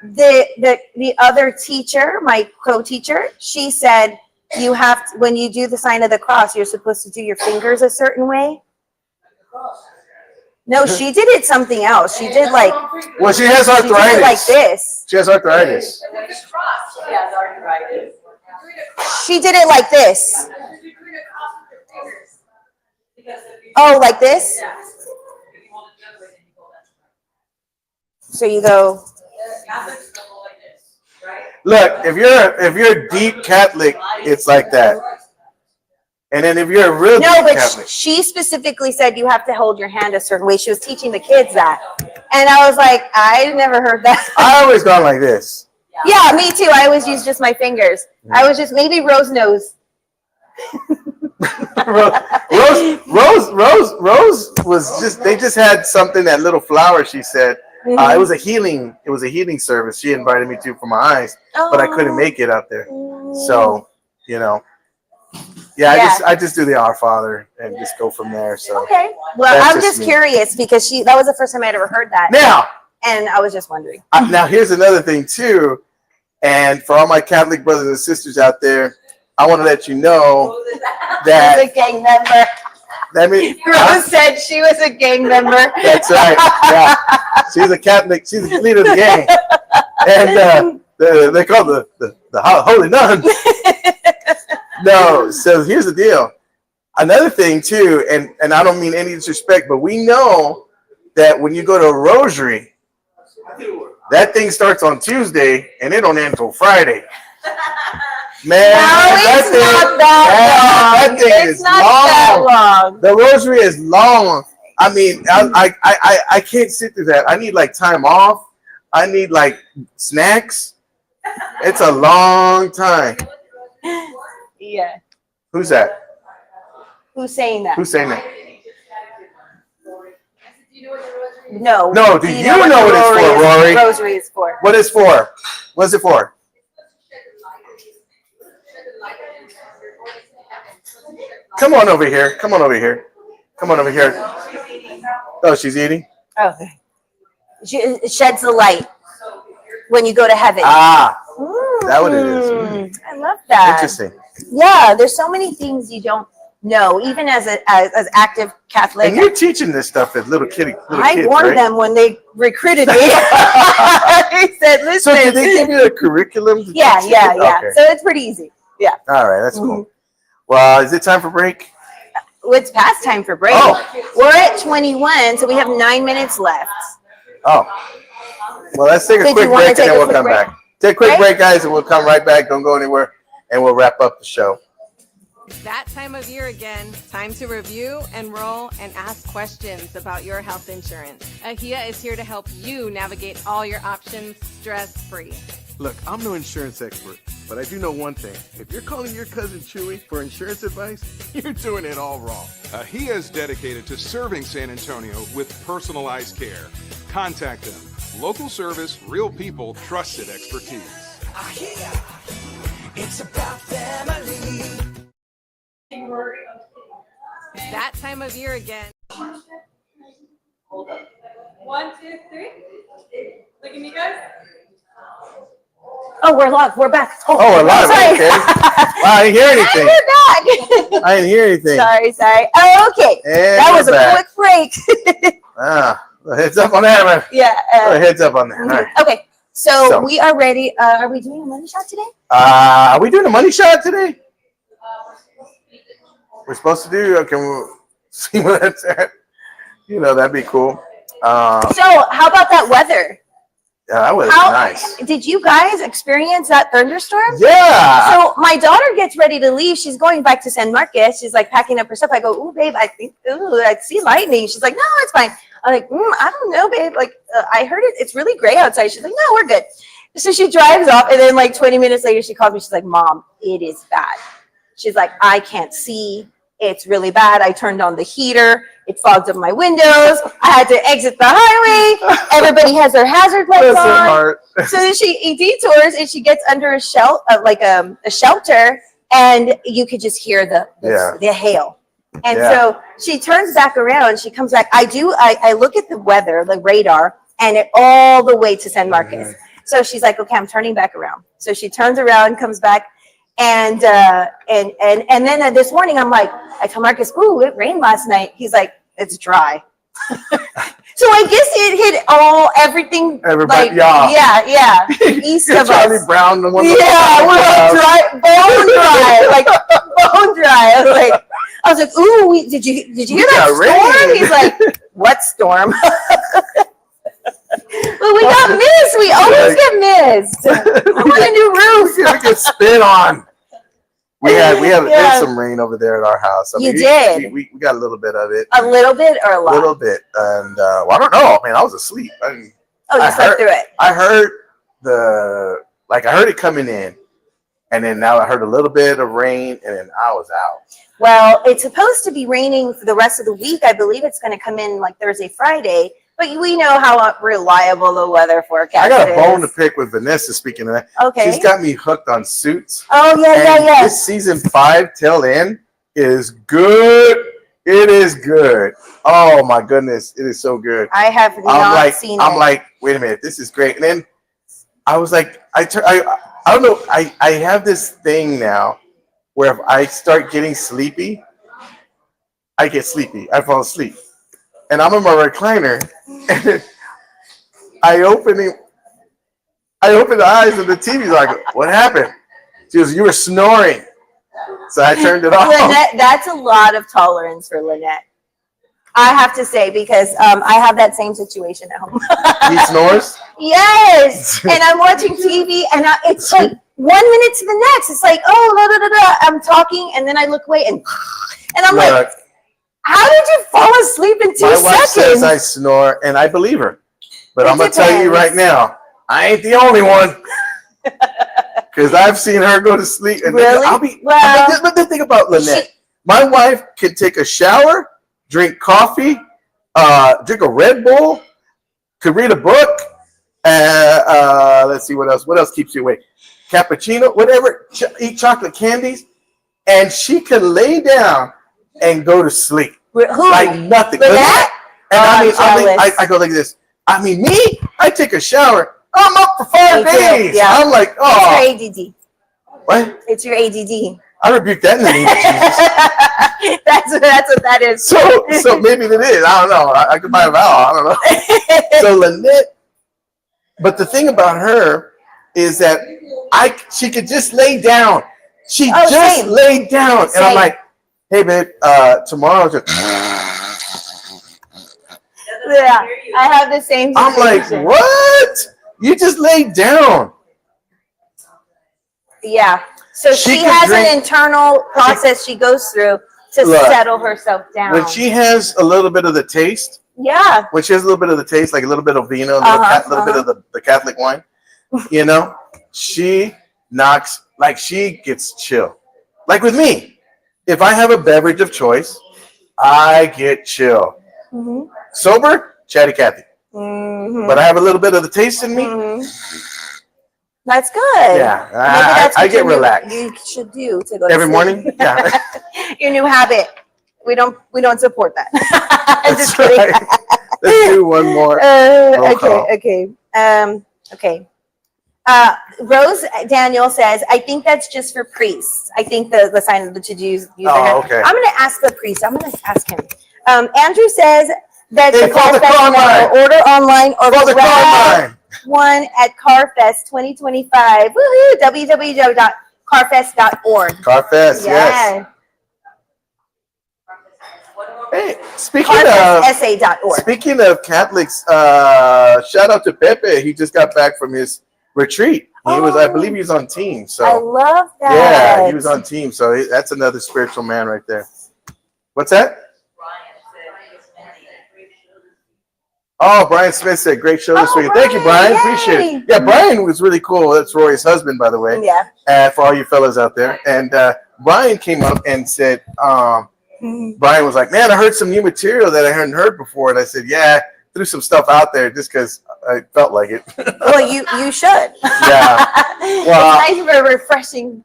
[SPEAKER 2] the other teacher, my co-teacher, she said, you have to, when you do the sign of the cross, you're supposed to do your fingers a certain way. No, she did it something else. She did like.
[SPEAKER 1] Well, she has arthritis.
[SPEAKER 2] She did it like this.
[SPEAKER 1] She has arthritis.
[SPEAKER 2] She did it like this. Oh, like this? So you go.
[SPEAKER 1] Look, if you're a deep Catholic, it's like that. And then if you're a real
[SPEAKER 2] No, but
[SPEAKER 1] Catholic,
[SPEAKER 2] she specifically said you have to hold your hand a certain way. She was teaching the kids that. And I was like, I never heard that.
[SPEAKER 1] I always gone like this.
[SPEAKER 2] Yeah, me too. I always use just my fingers. I was just, maybe Rose knows.
[SPEAKER 1] Rose was just, they just had something, that little flower, she said. It was a healing service she invited me to for my eyes, but I couldn't make it out there. So, you know. Yeah, I just do the Our Father and just go from there. So
[SPEAKER 2] okay. Well, I'm just curious because that was the first time I'd ever heard that.
[SPEAKER 1] Now,
[SPEAKER 2] and I was just wondering.
[SPEAKER 1] Now here's another thing too, and for all my Catholic brothers and sisters out there, I want to let you know that
[SPEAKER 2] she was a gang member. Rose said she was a gang member.
[SPEAKER 1] That's right. Yeah, she's a Catholic. She's the leader of the gang, and they call the holy nun. No, so here's the deal. Another thing too, and I don't mean any disrespect, but we know that when you go to a rosary, that thing starts on Tuesday and it don't end until Friday. Man,
[SPEAKER 2] it's not that long.
[SPEAKER 1] That thing is long. The rosary is long. I mean, I can't sit through that. I need like time off. I need like snacks. It's a long time.
[SPEAKER 2] Yeah.
[SPEAKER 1] Who's that?
[SPEAKER 2] Who's saying that?
[SPEAKER 1] Who's saying that?
[SPEAKER 2] No.
[SPEAKER 1] No, do you know what it's for, Rory?
[SPEAKER 2] Rosary is for.
[SPEAKER 1] What is for? What's it for? Come on over here. Come on over here. Come on over here. Oh, she's eating?
[SPEAKER 2] Oh. It sheds the light when you go to heaven.
[SPEAKER 1] Ah, that what it is.
[SPEAKER 2] I love that.
[SPEAKER 1] Interesting.
[SPEAKER 2] Yeah, there's so many things you don't know, even as active Catholic.
[SPEAKER 1] And you're teaching this stuff as little kids,
[SPEAKER 2] I warned
[SPEAKER 1] right?
[SPEAKER 2] them when they recruited me. I said, listen.
[SPEAKER 1] So did they give you a curriculum?
[SPEAKER 2] Yeah.
[SPEAKER 1] Okay.
[SPEAKER 2] So it's pretty easy. Yeah.
[SPEAKER 1] All right, that's cool. Well, is it time for break?
[SPEAKER 2] It's past time for break.
[SPEAKER 1] Oh.
[SPEAKER 2] We're at 21, so we have 9 minutes left.
[SPEAKER 1] Oh. Well, let's take a
[SPEAKER 2] Did
[SPEAKER 1] quick
[SPEAKER 2] you wanna
[SPEAKER 1] break and
[SPEAKER 2] take
[SPEAKER 1] then
[SPEAKER 2] a
[SPEAKER 1] we'll
[SPEAKER 2] quick
[SPEAKER 1] come
[SPEAKER 2] break?
[SPEAKER 1] back. Take a quick
[SPEAKER 2] Break?
[SPEAKER 1] break, guys, and we'll come right back. Don't go anywhere, and we'll wrap up the show.
[SPEAKER 3] That time of year again, time to review, enroll, and ask questions about your health insurance. AHIA is here to help you navigate all your options stress-free.
[SPEAKER 7] Look, I'm no insurance expert, but I do know one thing. If you're calling your cousin Chewy for insurance advice, you're doing it all wrong.
[SPEAKER 4] AHIA is dedicated to serving San Antonio with personalized care. Contact them. Local service, real people, trusted expertise.
[SPEAKER 8] It's about family.
[SPEAKER 3] That time of year again.
[SPEAKER 5] 1, 2, 3. Look at me, guys.
[SPEAKER 2] Oh, we're live. We're back.
[SPEAKER 1] Oh, we're live.
[SPEAKER 2] Sorry.
[SPEAKER 1] Okay. Wow, I didn't hear anything.
[SPEAKER 2] We're back.
[SPEAKER 1] I didn't hear anything.
[SPEAKER 2] Sorry. Oh, okay.
[SPEAKER 1] And
[SPEAKER 2] That
[SPEAKER 1] we're
[SPEAKER 2] was a
[SPEAKER 1] back.
[SPEAKER 2] quick break.
[SPEAKER 1] Heads up on that, man.
[SPEAKER 2] Yeah.
[SPEAKER 1] Heads up on that. All right.
[SPEAKER 2] Okay. So we are ready. Are we doing a money shot today?
[SPEAKER 1] Are we doing a money shot today? We're supposed to do. Can we see what that's at? You know, that'd be cool.
[SPEAKER 2] So how about that weather?
[SPEAKER 1] Yeah, that was
[SPEAKER 2] How
[SPEAKER 1] nice.
[SPEAKER 2] did you guys experience that thunderstorm?
[SPEAKER 1] Yeah.
[SPEAKER 2] So my daughter gets ready to leave. She's going back to San Marcos. She's like packing up her stuff. I go, ooh, babe, I see lightning. She's like, no, it's fine. I'm like, I don't know, babe. Like, I heard it's really gray outside. She's like, no, we're good. So she drives off, and then like 20 minutes later, she calls me. She's like, Mom, it is bad. She's like, I can't see. It's really bad. I turned on the heater. It fogged up my windows. I had to exit the highway. Everybody has their hazard lights on. So then she detours and she gets under a shelter, and you could just hear the hail. And so she turns back around. She comes back. I look at the weather, the radar, and it all the way to San Marcos. So she's like, okay, I'm turning back around. So she turns around, comes back. And then this morning I tell Marcus, ooh, it rained last night. He's like, it's dry. So I guess it hit everything.
[SPEAKER 1] Everybody,
[SPEAKER 2] yeah. East of
[SPEAKER 1] Charlie
[SPEAKER 2] us.
[SPEAKER 1] Brown, the one.
[SPEAKER 2] Yeah, we're all dry, bone dry. I was like, ooh, did you hear that storm?
[SPEAKER 1] Rain.
[SPEAKER 2] He's like, what storm? Well, we got missed. We always get missed. I want a new roof.
[SPEAKER 1] We get spit on. We had some rain over there at our house.
[SPEAKER 2] You did.
[SPEAKER 1] We got a little bit of it.
[SPEAKER 2] A little bit or a lot?
[SPEAKER 1] A little bit, and I don't know. Man, I was asleep.
[SPEAKER 2] You slept through it.
[SPEAKER 1] I heard I heard it coming in, and then now I heard a little bit of rain, and then I was out.
[SPEAKER 2] Well, it's supposed to be raining for the rest of the week. I believe it's going to come in like Thursday, Friday. But we know how reliable the weather forecast is.
[SPEAKER 1] I got a bone to pick with Vanessa, speaking of that.
[SPEAKER 2] Okay.
[SPEAKER 1] She's got me hooked on Suits.
[SPEAKER 2] Oh, yeah.
[SPEAKER 1] This season 5 till end is good. It is good. Oh, my goodness. It is so good.
[SPEAKER 2] I have not seen it.
[SPEAKER 1] I'm like, wait a minute. This is great. And then I was like, I don't know. I have this thing now where if I start getting sleepy, I get sleepy. I fall asleep. And I'm in my recliner, and I open the eyes of the TV. Like, what happened? She goes, you were snoring. So I turned it off.
[SPEAKER 2] Lynette, that's a lot of tolerance for Lynette. I have to say, because I have that same situation at home.
[SPEAKER 1] He snores?
[SPEAKER 2] Yes. And I'm watching TV, and it's like 1 minute to the next. It's like, I'm talking, and then I look away, and I'm like, how did you fall asleep in 2 seconds?
[SPEAKER 1] My wife says I snore, and I believe her. But I'm going to tell you right now, I ain't the only one. Because I've seen her go to sleep. And
[SPEAKER 2] really?
[SPEAKER 1] But the thing about Lynette, my wife can take a shower, drink coffee, drink a Red Bull. could read a book. Let's see what else. What else keeps you awake? Cappuccino, whatever. Eat chocolate candies, and she could lay down and go to sleep
[SPEAKER 2] Who?
[SPEAKER 1] like nothing.
[SPEAKER 2] Lynette?
[SPEAKER 1] And I go like this. I mean, me? I take a shower. I'm up for 5
[SPEAKER 2] Me too,
[SPEAKER 1] days.
[SPEAKER 2] yeah.
[SPEAKER 1] I'm like,
[SPEAKER 2] It's
[SPEAKER 1] oh,
[SPEAKER 2] your ADD.
[SPEAKER 1] what?
[SPEAKER 2] It's your ADD.
[SPEAKER 1] I rebuke that in the name of Jesus.
[SPEAKER 2] That's what that is.
[SPEAKER 1] So maybe it is. I don't know. I could buy a vowel. I don't know. So Lynette, but the thing about her is that she could just lay down. She just laid down, and I'm like, hey babe, tomorrow just.
[SPEAKER 2] Yeah, I have the same situation.
[SPEAKER 1] I'm like, what? You just laid down.
[SPEAKER 2] Yeah. So she has an internal process she goes through to settle herself down.
[SPEAKER 1] When she has a little bit of the taste,
[SPEAKER 2] yeah.
[SPEAKER 1] When she has a little bit of the taste, like a little bit of vino, a little bit of the Catholic wine, you know, she knocks, like she gets chill. Like with me, if I have a beverage of choice, I get chill.
[SPEAKER 2] Mm-hmm.
[SPEAKER 1] Sober, chatty Cathy.
[SPEAKER 2] Mm-hmm.
[SPEAKER 1] But I have a little bit of the taste in me.
[SPEAKER 2] Mm-hmm. That's good.
[SPEAKER 1] Yeah,
[SPEAKER 2] That's
[SPEAKER 1] I get relaxed.
[SPEAKER 2] You should do to go to
[SPEAKER 1] Every
[SPEAKER 2] sleep.
[SPEAKER 1] morning. Yeah,
[SPEAKER 2] Your new habit. We don't support that. I'm
[SPEAKER 1] that's
[SPEAKER 2] just kidding.
[SPEAKER 1] right. Let's do one more. Roll call.
[SPEAKER 2] Okay. Rose Daniel says, I think that's just for priests. I think the sign of the to-dos.
[SPEAKER 1] Okay.
[SPEAKER 2] I'm going to ask the priest. I'm going to ask him. Andrew says that
[SPEAKER 1] Hey, Father Carmine.
[SPEAKER 2] order online or
[SPEAKER 1] Father Carmine.
[SPEAKER 2] one at CarFest 2025. Woohoo! www.carfest.org.
[SPEAKER 1] Carfest, yes. Hey, speaking of Catholics, shout out to Pepe. He just got back from his retreat. He was, I believe, he was on team. So
[SPEAKER 2] I love that.
[SPEAKER 1] yeah, he was on team. So that's another spiritual man right there. What's that? Oh, Brian Smith said, great show this week. Thank you, Brian.
[SPEAKER 2] Yay.
[SPEAKER 1] Appreciate it. Yeah, Brian was really cool. That's Roy's husband, by the way.
[SPEAKER 2] Yeah.
[SPEAKER 1] For all you fellas out there. And Brian came up and said, Brian was like, man, I heard some new material that I hadn't heard before. And I said, yeah, threw some stuff out there just because I felt like it.
[SPEAKER 2] Well, you should.
[SPEAKER 1] Yeah. Well,
[SPEAKER 2] it's nice for a refreshing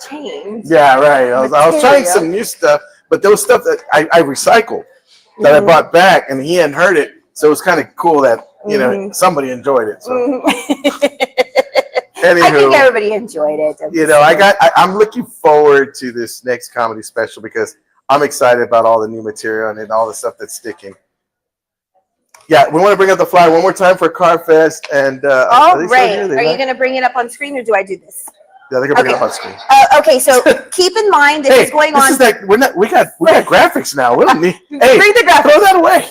[SPEAKER 2] change.
[SPEAKER 1] Yeah, right. I was trying some new stuff, but there was stuff that I recycled that I brought back, and he hadn't heard it. So it was kind of cool that, you know, somebody enjoyed it. So. Anywho,
[SPEAKER 2] I think everybody enjoyed it.
[SPEAKER 1] You know, I'm looking forward to this next comedy special because I'm excited about all the new material and all the stuff that's sticking. Yeah, we want to bring up the flyer one more time for CarFest. And
[SPEAKER 2] all right. Are you going to bring it up on screen or do I do this?
[SPEAKER 1] Yeah, they're going to bring it up on screen.
[SPEAKER 2] Okay, so keep in mind this is going on.
[SPEAKER 1] This is like, we got graphics now. We don't need. Hey,
[SPEAKER 2] bring the graphics.
[SPEAKER 1] Throw that away.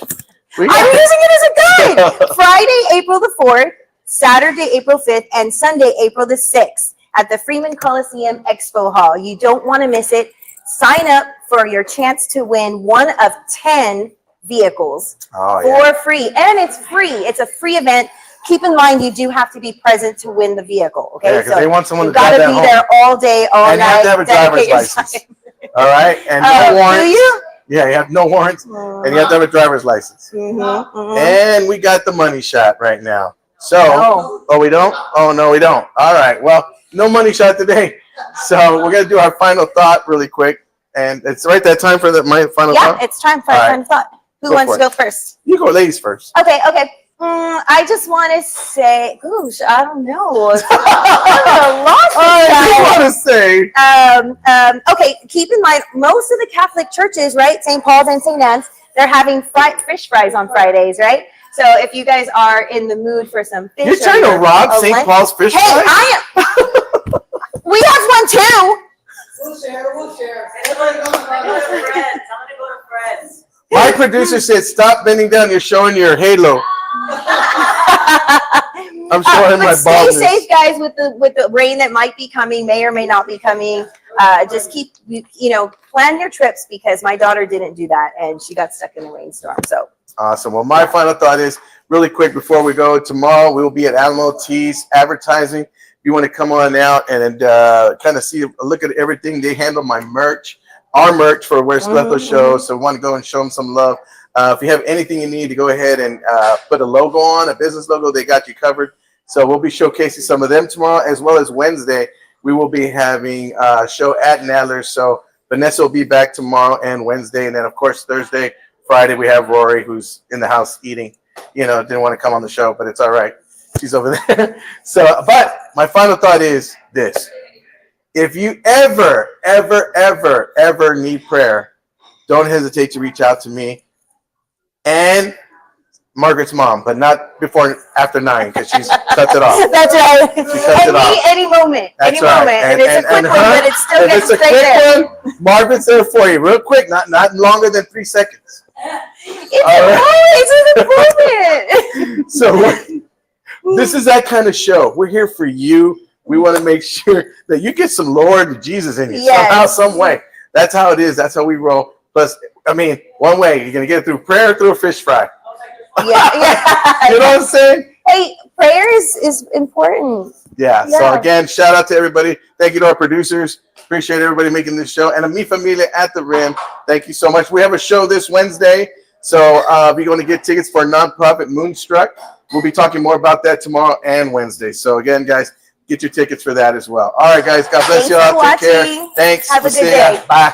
[SPEAKER 2] I'm using it as a guide. Friday, April the 4th, Saturday, April 5th, and Sunday, April the 6th at the Freeman Coliseum Expo Hall. You don't want to miss it. Sign up for your chance to win one of 10 vehicles for free. And it's free. It's a free event. Keep in mind, you do have to be present to win the vehicle. Okay,
[SPEAKER 1] yeah, because they want someone to
[SPEAKER 2] drive
[SPEAKER 1] that
[SPEAKER 2] home. You
[SPEAKER 1] got
[SPEAKER 2] to be there all day, all
[SPEAKER 1] and
[SPEAKER 2] night.
[SPEAKER 1] And you have to have a driver's license. All right, and no warrants.
[SPEAKER 2] Do you?
[SPEAKER 1] Yeah, you have no warrants, and you have to have a driver's license. And we got the money shot right now. So, oh, we don't? Oh, no, we don't. All right, well, no money shot today. So we're going to do our final thought really quick. And it's right that time for my final thought?
[SPEAKER 2] Yeah, it's time for our final thought. Who wants to go first?
[SPEAKER 1] You go ladies first.
[SPEAKER 2] Okay. I just want to say, gosh, I don't know. I
[SPEAKER 1] want to say.
[SPEAKER 2] Okay, keep in mind, most of the Catholic churches, right, St. Paul's and St. Anne's, they're having fish fries on Fridays, right? So if you guys are in the mood for some fish.
[SPEAKER 1] You're trying to rob St. Paul's fish fries?
[SPEAKER 2] Hey, we have one too.
[SPEAKER 8] We'll share. I'm gonna go to Fred's.
[SPEAKER 1] My producer said, stop bending down. You're showing your halo. I'm showing my baldness.
[SPEAKER 2] Stay safe, guys, with the rain that might be coming, may or may not be coming. Just keep, plan your trips because my daughter didn't do that and she got stuck in the rainstorm. So
[SPEAKER 1] awesome. Well, my final thought is really quick before we go. Tomorrow we will be at Alamo Tees advertising. If you want to come on out and kind of look at everything, they handle my merch, our merch for Where's Cleto show. So we want to go and show them some love. If you have anything you need to go ahead and put a logo on, a business logo, they got you covered. So we'll be showcasing some of them tomorrow, as well as Wednesday. We will be having a show at Nadler's. So Vanessa will be back tomorrow and Wednesday. And then, of course, Thursday, Friday, we have Rory, who's in the house eating. You know, didn't want to come on the show, but it's all right. She's over there. So, but my final thought is this. If you ever need prayer, don't hesitate to reach out to me and Margaret's mom, but not after 9 because she's cuts it off.
[SPEAKER 2] That's right.
[SPEAKER 1] She cuts it off.
[SPEAKER 2] Any moment.
[SPEAKER 1] That's
[SPEAKER 2] any
[SPEAKER 1] right.
[SPEAKER 2] moment. And it's a quick one, but it's still
[SPEAKER 1] if
[SPEAKER 2] gets
[SPEAKER 1] it's a
[SPEAKER 2] straight
[SPEAKER 1] quick
[SPEAKER 2] there.
[SPEAKER 1] one, Margaret's there for you, real quick, not longer than 3 seconds.
[SPEAKER 2] It's always an moment.
[SPEAKER 1] So this is that kind of show. We're here for you. We want to make sure that you get some Lord Jesus in you somehow, some way. That's how it is. That's how we roll. Plus, I mean, one way you're gonna get it through prayer, through a fish fry.
[SPEAKER 2] Yeah.
[SPEAKER 1] You know what I'm saying?
[SPEAKER 2] Hey, prayer is important.
[SPEAKER 1] Yeah. So again, shout out to everybody. Thank you to our producers. Appreciate everybody making this show. And Mi Familia at the Rim. Thank you so much. We have a show this Wednesday. So we're going to get tickets for nonprofit Moonstruck. We'll be talking more about that tomorrow and Wednesday. So again, guys, get your tickets for that as well. All right, guys. God bless you all. Take care. Thanks.
[SPEAKER 2] Have a good
[SPEAKER 1] See ya.
[SPEAKER 2] day.
[SPEAKER 1] Bye.